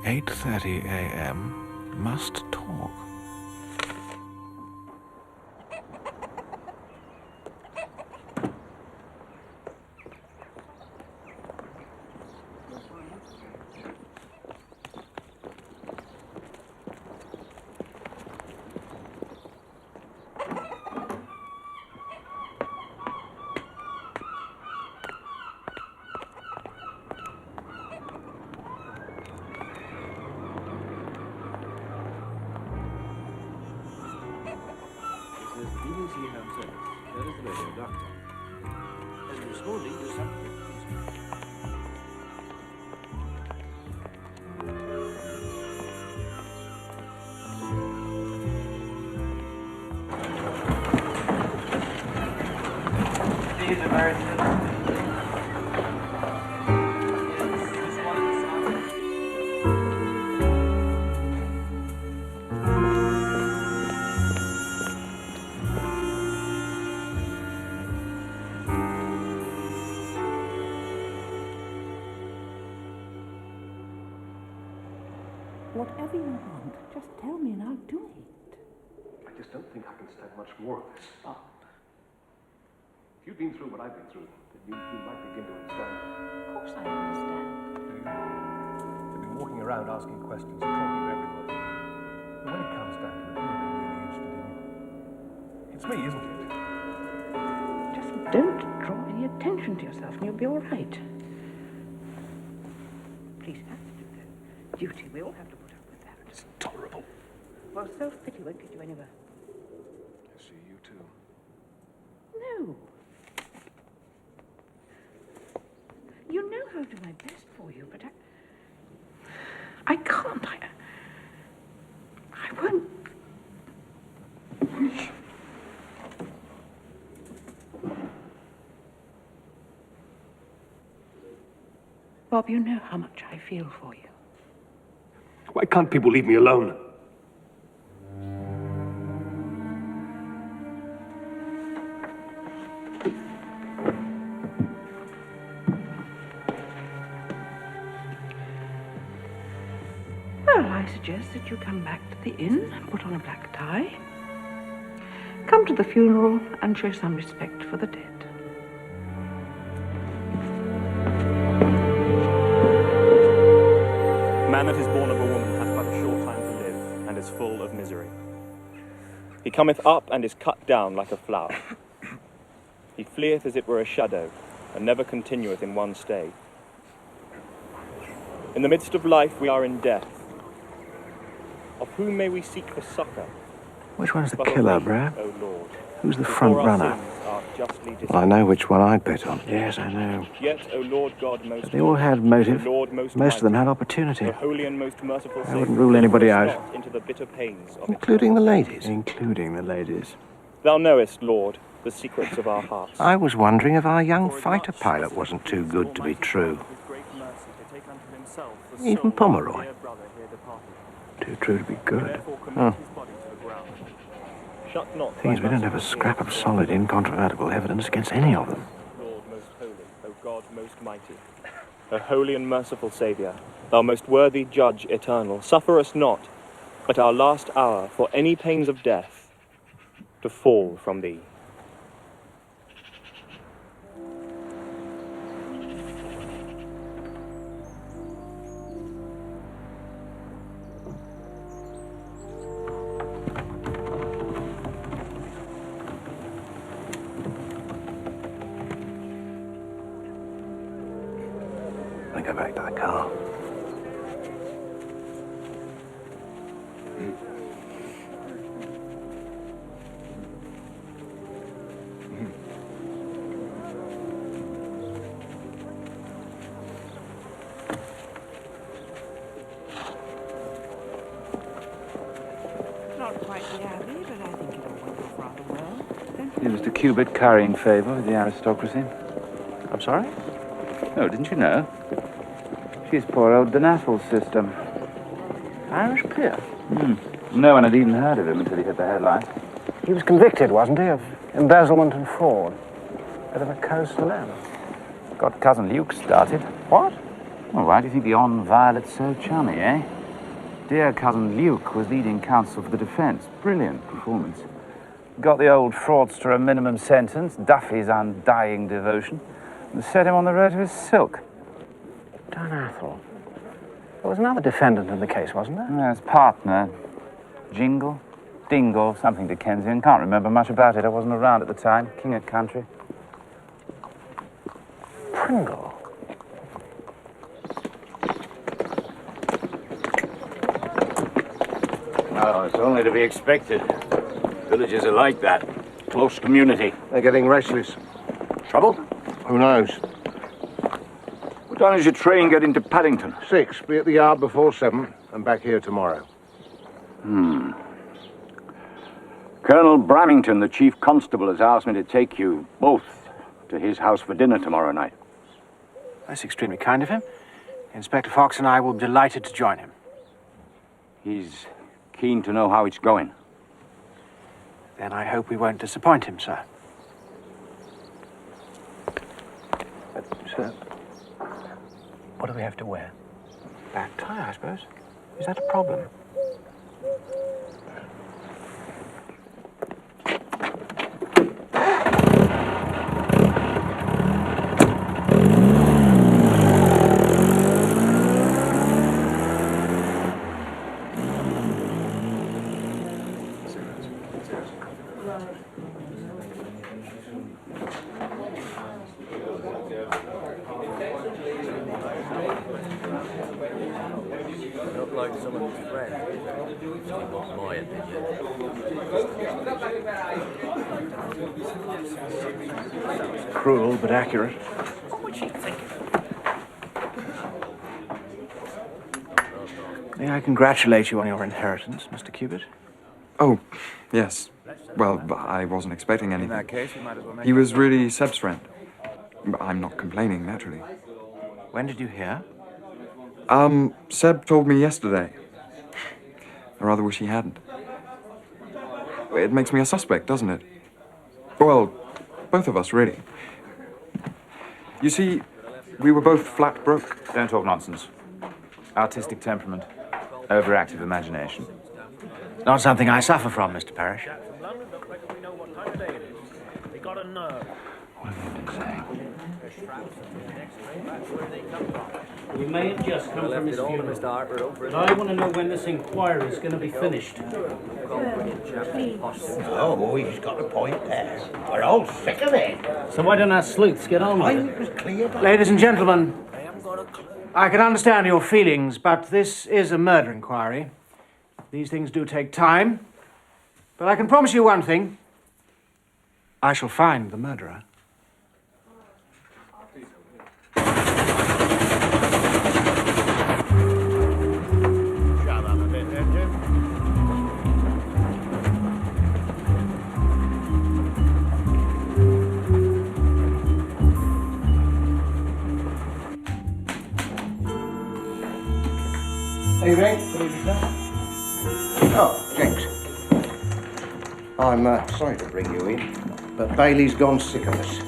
8:30 a.m. Must talk. Whatever you want, just tell me and I'll do it. I just don't think I can stand much more of this. If you've been through what I've been through, then you might begin to understand. Of course I understand. They've been walking around asking questions and talking to everybody. But when it comes down to it, who are they really interested in? It's me, isn't it? Just don't draw any attention to yourself and you'll be all right. Please have to do that. Duty, we all have to put up with that. It's intolerable. Well, self-pity won't get you anywhere. I see you too. No. You know I'll do my best for you, but I can't. I won't. Bob, you know how much I feel for you. Why can't people leave me alone? Well, I suggest that you come back to the inn and put on a black tie. Come to the funeral and show some respect for the dead. Man that is born of a woman hath but a short time to live, and is full of misery. He cometh up and is cut down like a flower. He fleeth as it were a shadow, and never continueth in one stay. In the midst of life we are in death. Of whom may we seek for succour? Which one's the But of killer, thee, Brad? O Lord, Who's the who front for our runner? sins art justly Well, I know which one I'd bet on. Yes, I know. Yet, O Lord God most But they all had motive. O Lord most Most of them mighty, had opportunity. O holy and most merciful I wouldn't Saviour, rule anybody deliver us out. not into the bitter pains of Including the ladies. Including the ladies. Thou knowest, Lord, the secrets of our hearts. I was wondering if our young fighter pilot wasn't too good to be true. Even Pomeroy. Too true to be good. Oh. Shut not Thing is, we don't have a scrap of solid, incontrovertible evidence against any of them. Lord most holy, O God most mighty, O holy and merciful Saviour, thou most worthy Judge eternal, suffer us not, at our last hour, for any pains of death, to fall from thee. I go back to the car. Not quite the Abbey, but I think it'll work off rather well. It was the Cubit currying favour with the aristocracy. I'm sorry? Oh, didn't you know? She's poor old Donatel's sister. Irish peer? No one had even heard of him until he hit the headlines. He was convicted, wasn't he, of embezzlement and fraud. Bit of a coastal end. Got cousin Luke started. What? Well, why do you think the on Violet's so chummy, eh? Dear cousin Luke was leading counsel for the defence. Brilliant performance. Got the old fraudster a minimum sentence, Duffy's undying devotion, and set him on the road to his silk. Donathel. There was another defendant in the case, wasn't there? Yeah, his partner, Jingle, Dingle, something Dickensian. Can't remember much about it. I wasn't around at the time. King of country. Pringle. Oh, it's only to be expected. Villages are like that. Close community. They're getting restless. Trouble? Who knows? What time does your train get into Paddington? 6. Be at the yard before 7 and back here tomorrow. Colonel Bramington, the chief constable, has asked me to take you both to his house for dinner tomorrow night. That's extremely kind of him. Inspector Fox and I will be delighted to join him. He's keen to know how it's going. Then I hope we won't disappoint him, sir. Sir, what do we have to wear? Black tie, I suppose. Is that a problem? Not like some of his friends. Which is not my opinion. Cruel, but accurate. What would she think? May I congratulate you on your inheritance, Mr. Cubitt? Oh, yes. Well, I wasn't expecting anything. In that case, we might as well make He was really Seb's friend. I'm not complaining, naturally. When did you hear? Seb told me yesterday. I rather wish he hadn't. It makes me a suspect, doesn't it? Well, both of us, really. You see, we were both flat broke. Don't talk nonsense. Artistic temperament. Overactive imagination. Not something I suffer from, Mr. Parrish. They got a nerve. What have you been saying? We may have just come from his funeral, but I want to know when this inquiry is going to be finished. Oh, boy, he's got a point there. We're all sick of it. So why don't our sleuths get on with it? Was clear. Ladies and gentlemen, I can understand your feelings, but this is a murder inquiry. These things do take time. But I can promise you one thing. I shall find the murderer. Shut up a bit, then, Jim. Are you ready? Good evening, sir. Oh, Jenks. I'm sorry to bring you in, but Bailey's gone sick of us.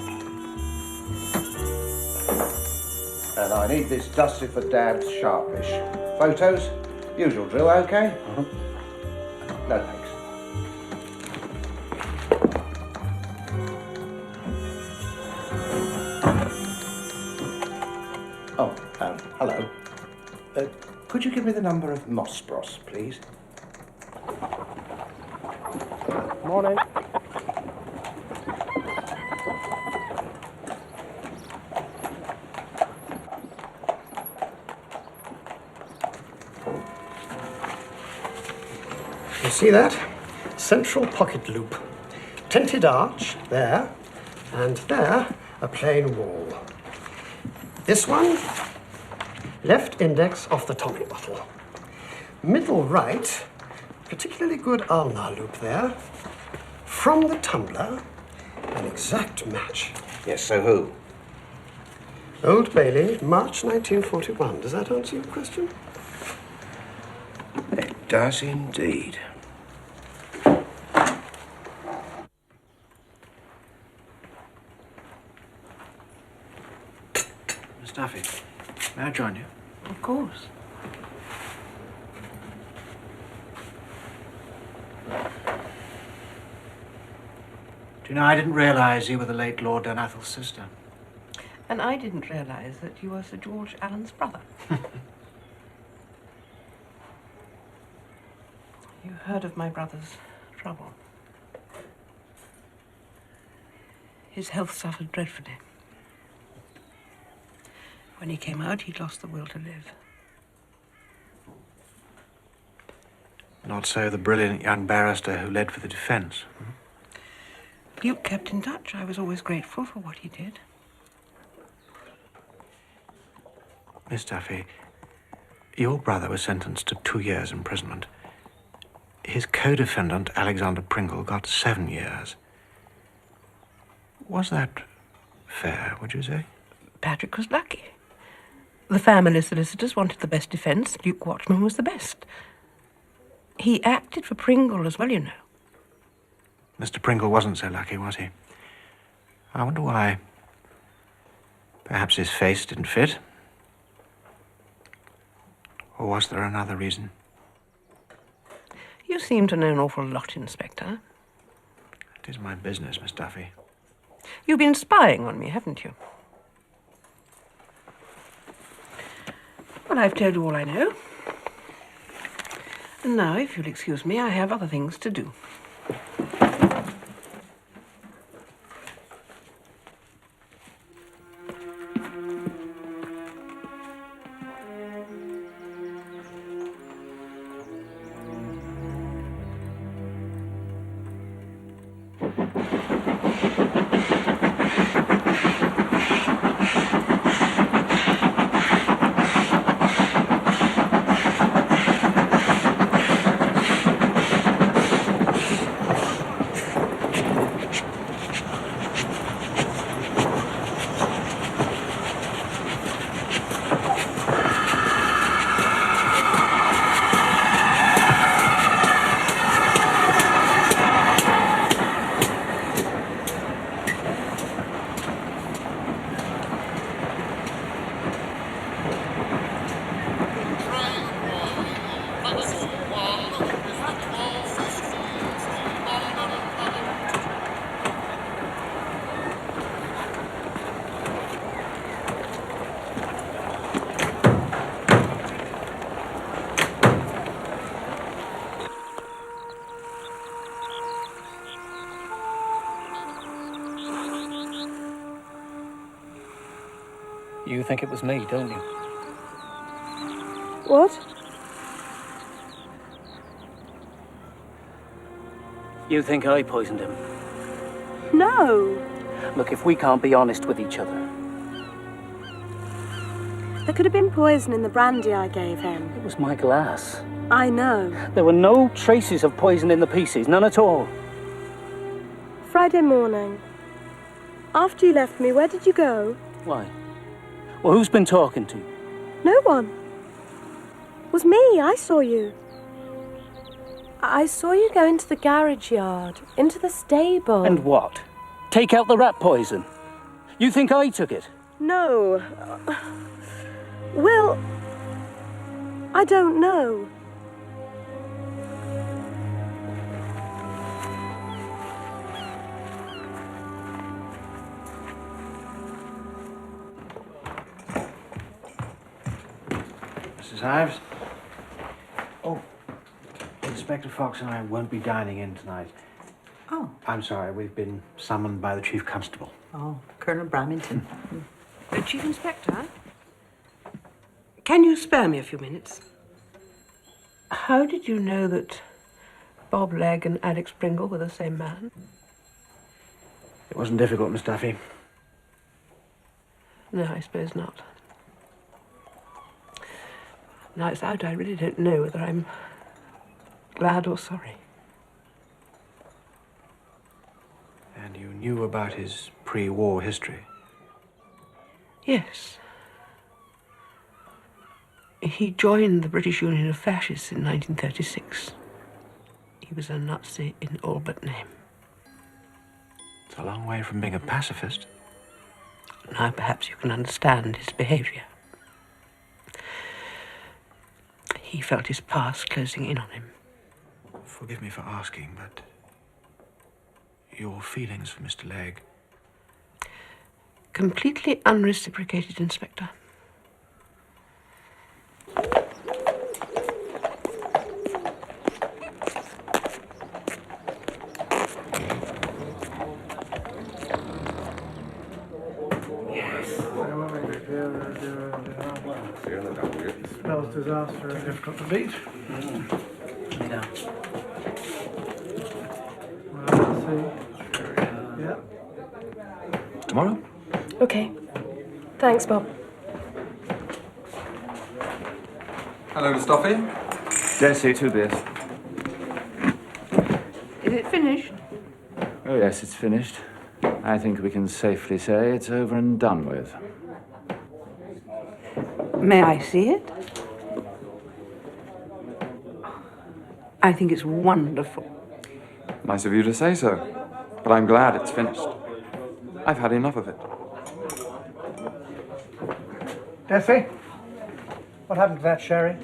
And I need this dusted for Dad's sharpish. Photos? Usual drill, okay? No thanks. Oh, hello. Could you give me the number of Mossbros, please? Morning. You see that? Central pocket loop. Tinted arch, there. And there, a plain wall. This one, left index off the tonic bottle. Middle right, particularly good ulnar loop there. From the tumbler, an exact match. Yes, so who? Old Bailey, March 1941. Does that answer your question? It does indeed. Miss Duffy, may I join you? Of course. Do you know, I didn't realise you were the late Lord Dunathel's sister. And I didn't realise that you were Sir George Allen's brother. You heard of my brother's trouble. His health suffered dreadfully. When he came out, he'd lost the will to live. Not so the brilliant young barrister who led for the defence. Luke kept in touch. I was always grateful for what he did. Miss Duffy, your brother was sentenced to 2 years imprisonment. His co-defendant, Alexander Pringle, got 7 years. Was that fair, would you say? Patrick was lucky. The family solicitors wanted the best defence. Duke Watchman was the best. He acted for Pringle as well, you know. Mr. Pringle wasn't so lucky, was he? I wonder why. Perhaps his face didn't fit. Or was there another reason? You seem to know an awful lot, Inspector. It is my business, Miss Duffy. You've been spying on me, haven't you? Well, I've told you all I know. And now, if you'll excuse me, I have other things to do. You think it was me, don't you? What? You think I poisoned him? No. Look, if we can't be honest with each other. There could have been poison in the brandy I gave him. It was my glass. I know. There were no traces of poison in the pieces, none at all. Friday morning. After you left me, where did you go? Why? Well, who's been talking to you? No one. It was me. I saw you. I saw you go into the garage yard, into the stable. And what? Take out the rat poison? You think I took it? No. Well, I don't know. Mrs. Ives? Oh, Inspector Fox and I won't be dining in tonight. Oh. I'm sorry, we've been summoned by the Chief Constable. Oh, Colonel Bramington. Chief Inspector? Can you spare me a few minutes? How did you know that Bob Legg and Alex Pringle were the same man? It wasn't difficult, Miss Duffy. No, I suppose not. Now it's out, I really don't know whether I'm glad or sorry. And you knew about his pre-war history? Yes. He joined the British Union of Fascists in 1936. He was a Nazi in all but name. It's a long way from being a pacifist. Now perhaps you can understand his behaviour. He felt his past closing in on him. Forgive me for asking, but your feelings for Mr. Legg? Completely unreciprocated, Inspector. Spells disaster. Difficult to beat. Yeah. Well, let's see. Yeah. Tomorrow? Okay. Thanks, Bob. Hello, Miss Duffy. Dare say 2 beers. Is it finished? Oh, yes, it's finished. I think we can safely say it's over and done with. May I see it? I think it's wonderful. Nice of you to say so, but I'm glad it's finished. I've had enough of it. Deathly, what happened to that sherry?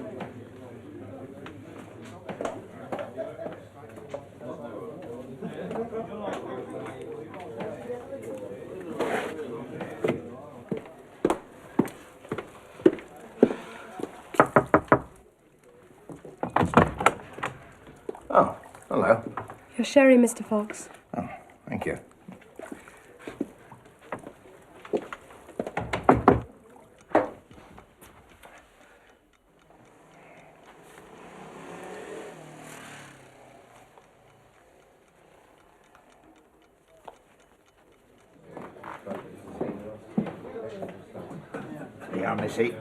Oh, hello. Your sherry, Mr. Fox. Oh, thank you. Here you are, Missy.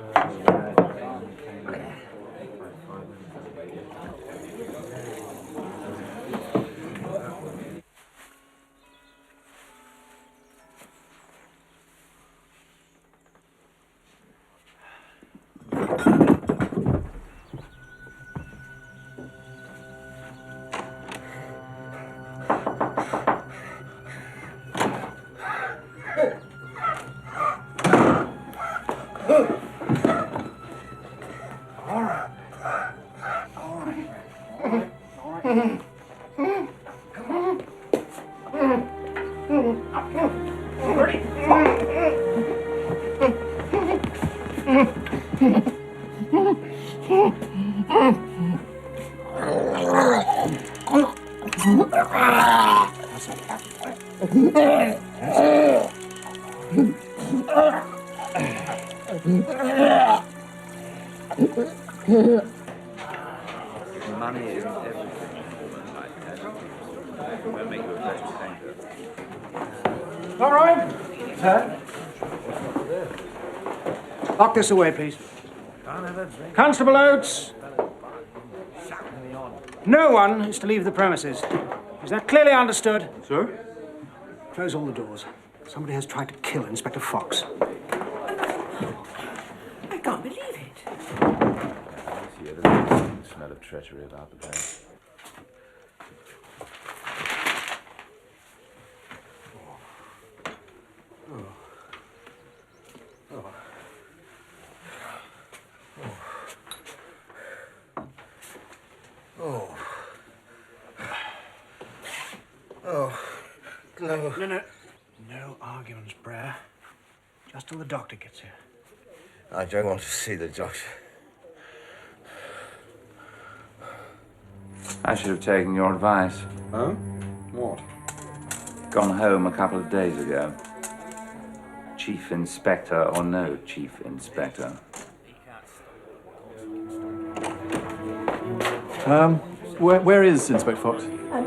Money isn't everything in a woman like that. It won't make you a great painter. All right. Sir. Lock this away, please. Constable Oates. No one is to leave the premises. Is that clearly understood? Sir? Close all the doors. Somebody has tried to kill Inspector Fox. I can't believe it. There's a smell of treachery about the place. No arguments, Brer. Just till the doctor gets here. I don't want to see the doctor. I should have taken your advice. Huh? What? Gone home a couple of days ago. Chief Inspector or no Chief Inspector. Where is Inspector Fox?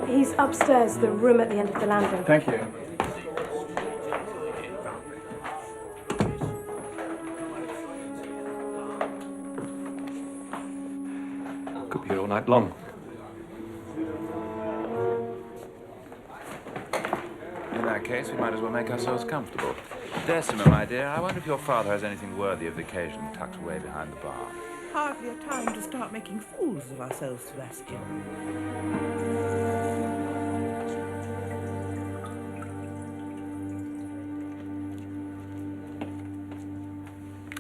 He's upstairs, the room at the end of the landing. Thank you. Could be here all night long. In that case, we might as well make ourselves comfortable. Decima, my dear, I wonder if your father has anything worthy of the occasion tucked away behind the bar. Hardly a time to start making fools of ourselves, Sebastian.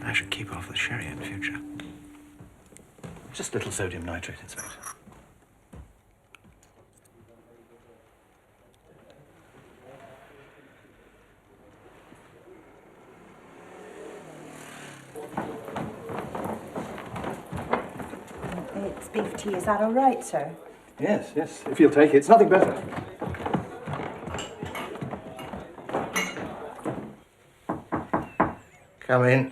I should keep off the sherry in future. Just a little sodium nitrate, Inspector. It's beef tea, is that all right, sir? Yes, yes, if you'll take it. It's nothing better. Come in.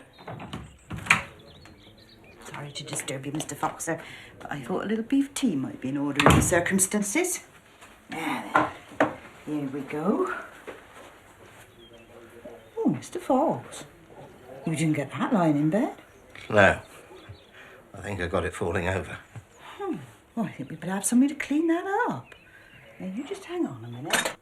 Sorry to disturb you, Mr. Fox, sir, but I thought a little beef tea might be in order in the circumstances. Now then, here we go. Oh, Mr. Fox, you didn't get that lying in bed? No. I think I got it falling over. Well, I think we better have somebody to clean that up. Now, you just hang on a minute.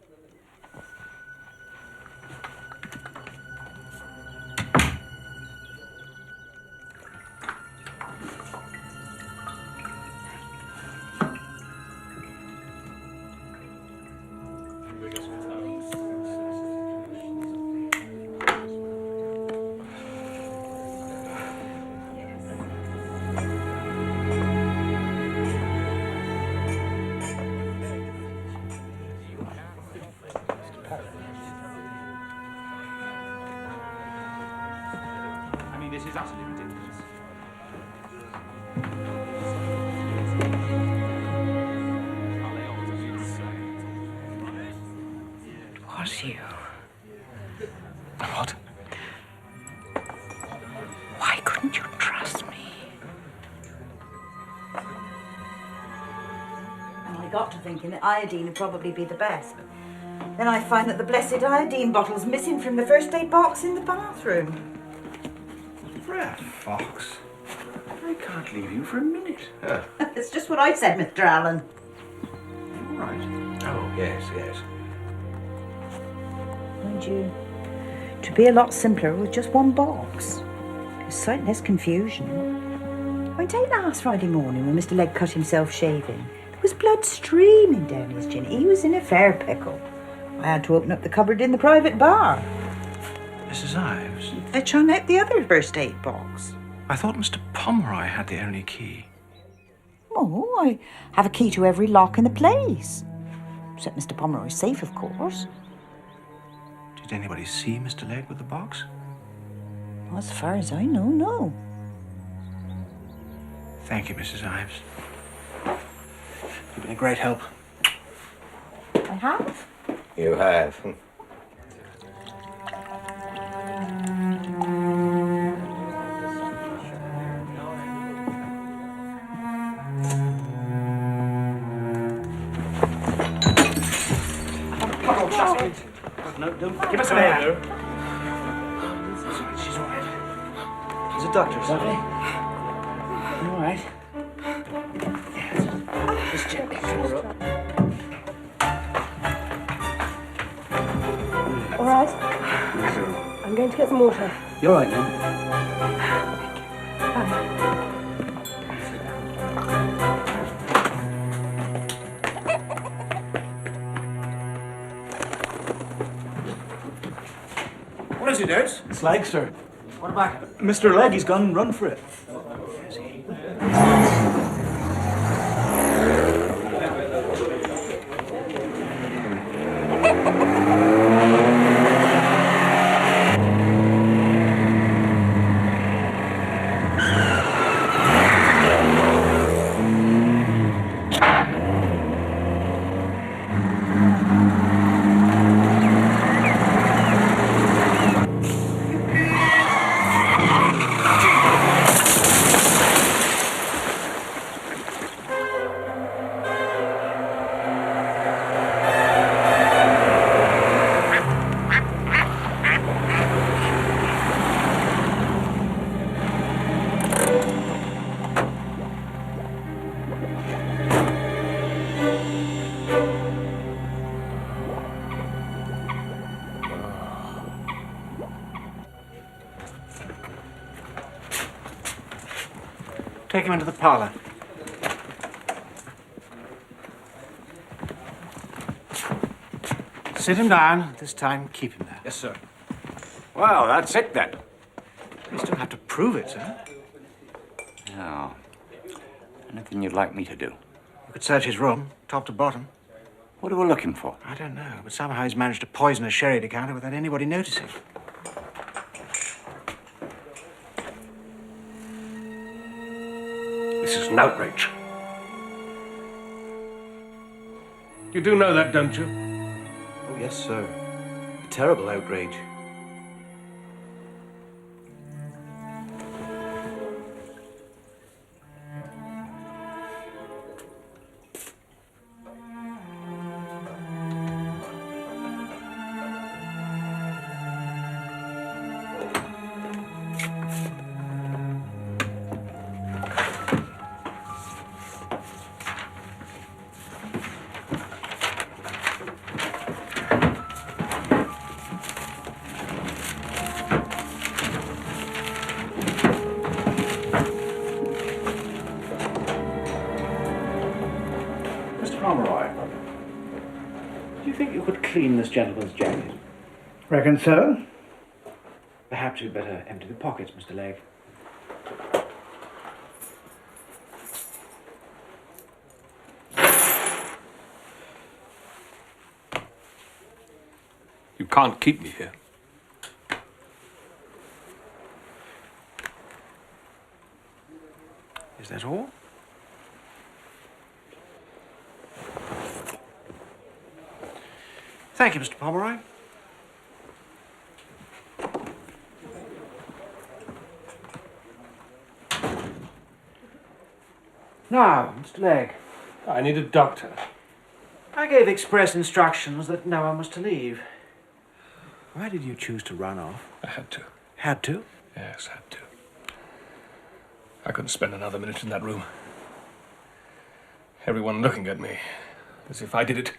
This is utterly ridiculous. It was you. What? Why couldn't you trust me? And I got to thinking that iodine would probably be the best. But then I find that the blessed iodine bottle's missing from the first aid box in the bathroom. Rat Fox. I can't leave you for a minute. It's just what I said, Mr. Allen. All right. Oh, yes, yes. Mind you, to be a lot simpler with just one box. There's sight less confusion. I take last Friday morning when Mr. Legg cut himself shaving. There was blood streaming down his chin. He was in a fair pickle. I had to open up the cupboard in the private bar. Mrs. Ives, Fetch on out the other first aid box. I thought Mr. Pomeroy had the only key. Oh, I have a key to every lock in the place. Except Mr. Pomeroy's safe, of course. Did anybody see Mr. Legg with the box? As far as I know, no. Thank you, Mrs. Ives. You've been a great help. I have. You have. No, don't give us an air. Sorry, she's all right. She's a doctor, Sophie. You all right? Yeah. Just gently pull her up. All right. I'm going to get some water. You all right, then? What is it, Oates? It's Legg, sir. What about it? Mr. Legg, he's gone and run for it. Take him into the parlour. Sit him down. This time, keep him there. Yes, sir. Well, that's it then. You still have to prove it, sir. Now, anything you'd like me to do? You could search his room, top to bottom. What are we looking for? I don't know, but somehow he's managed to poison a sherry decanter without anybody noticing. This is an outrage. You do know that, don't you? Oh, yes, sir. A terrible outrage. Do you think you could clean this gentleman's jacket? Reckon so? Perhaps you'd better empty the pockets, Mr. Legg. You can't keep me here. Is that all? Thank you, Mr. Pomeroy. Now, Mr. Legg. I need a doctor. I gave express instructions that no one was to leave. Why did you choose to run off? I had to. Had to? Yes, had to. I couldn't spend another minute in that room. Everyone looking at me, as if I did it.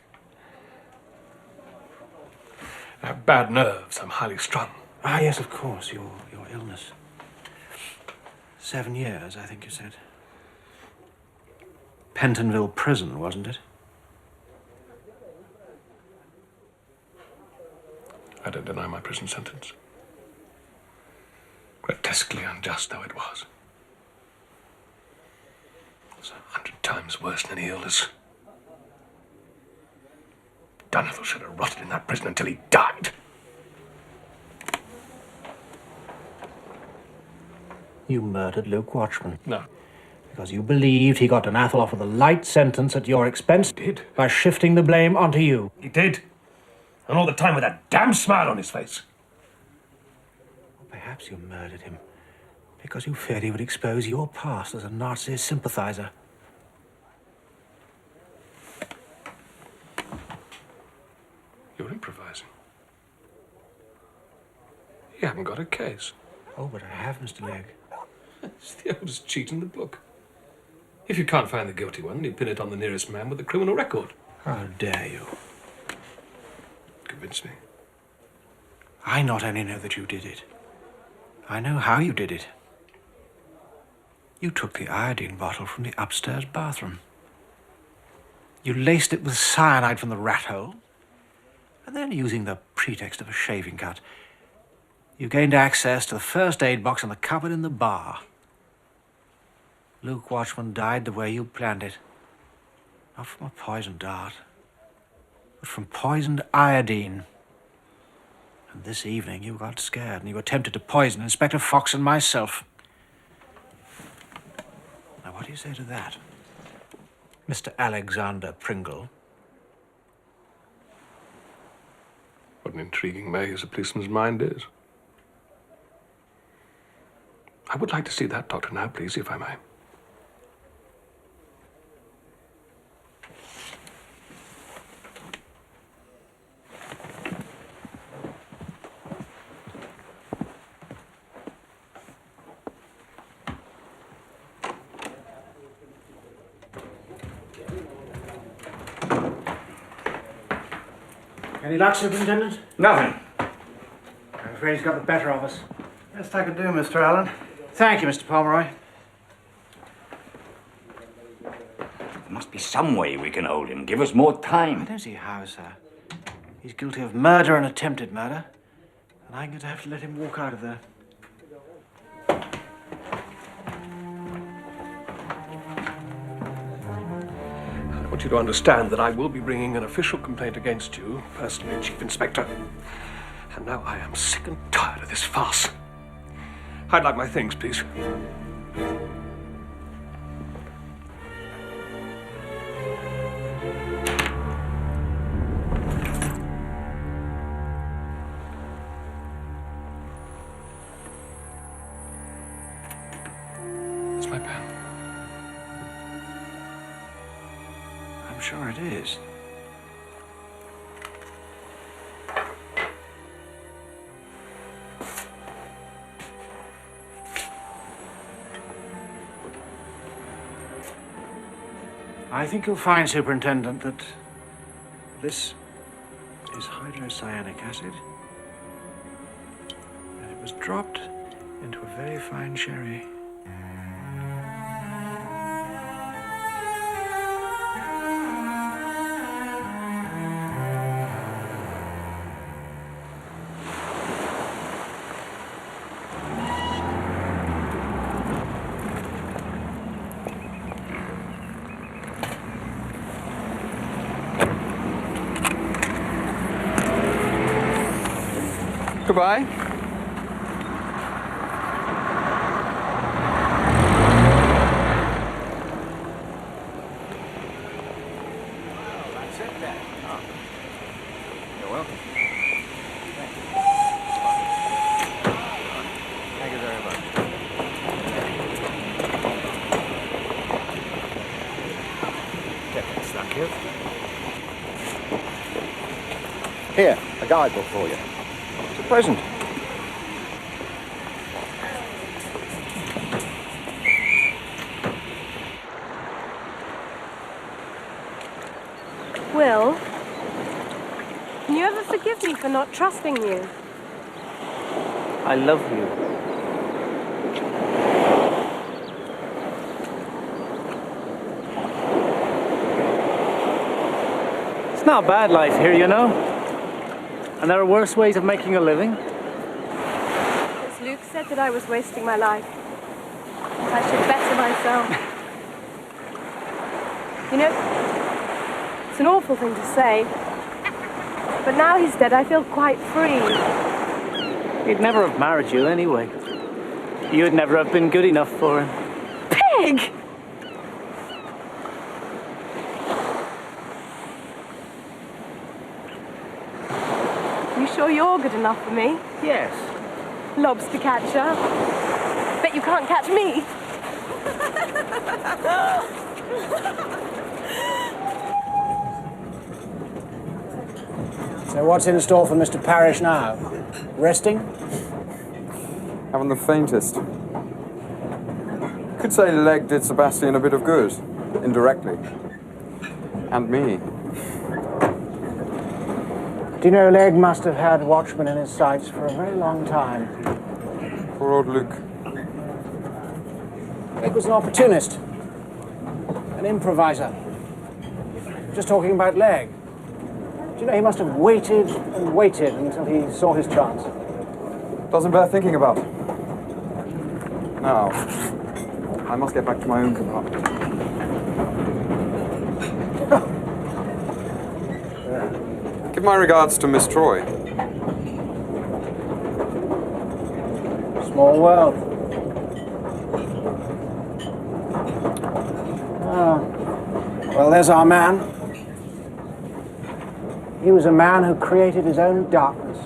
I have bad nerves. I'm highly strung. Ah, yes, of course, your illness. 7 years, I think you said. Pentonville Prison, wasn't it? I don't deny my prison sentence. Grotesquely unjust though it was. It was 100 times worse than any illness. Donathel should have rotted in that prison until he died. You murdered Luke Watchman. No. Because you believed he got Donathel off with a light sentence at your expense. Did. By shifting the blame onto you. He did. And all the time with that damn smile on his face. Perhaps you murdered him because you feared he would expose your past as a Nazi sympathizer. You're improvising. You haven't got a case. Oh, but I have, Mr. Legg. It's the oldest cheat in the book. If you can't find the guilty one, you pin it on the nearest man with a criminal record. How dare you? Convince me. I not only know that you did it, I know how you did it. You took the iodine bottle from the upstairs bathroom. You laced it with cyanide from the rat hole, and then, using the pretext of a shaving cut, you gained access to the first aid box on the cupboard in the bar. Luke Watchman died the way you planned it. Not from a poisoned dart, but from poisoned iodine. And this evening you got scared and you attempted to poison Inspector Fox and myself. Now, what do you say to that, Mr. Alexander Pringle? What an intriguing maze a policeman's mind is. I would like to see that doctor now, please, if I may. Any luck, Superintendent? Nothing. I'm afraid he's got the better of us. Best I could do, Mr. Allen. Thank you, Mr. Pomeroy. There must be some way we can hold him. Give us more time. I don't see how, sir. He's guilty of murder and attempted murder, and I'm going to have to let him walk out of there. I want you to understand that I will be bringing an official complaint against you, personally, Chief Inspector. And now I am sick and tired of this farce. I'd like my things, please. It's my pen. I'm sure it is. I think you'll find, Superintendent, that this is hydrocyanic acid, and it was dropped into a very fine sherry. Goodbye. you. Here, a guidebook for you. It's a present. Will, can you ever forgive me for not trusting you? I love you. It's not a bad life here, you know. And there are worse ways of making a living. As Luke said that I was wasting my life. I should better myself. You know, it's an awful thing to say, but now he's dead, I feel quite free. He'd never have married you anyway. You'd never have been good enough for him. Pig! You sure you're good enough for me? Yes. Lobster catcher. Bet you can't catch me. So what's in store for Mr. Parrish now? Resting? Haven't the faintest. Could say Legg did Sebastian a bit of good, indirectly. And me. Do you know Legg must have had watchmen in his sights for a very long time? Poor old Luke. Legg was an opportunist, an improviser. Just talking about Legg. Do you know he must have waited and waited until he saw his chance? Doesn't bear thinking about. Now, I must get back to my own compartment. Give my regards to Miss Troy. Small world. Ah. Well, there's our man. He was a man who created his own darkness.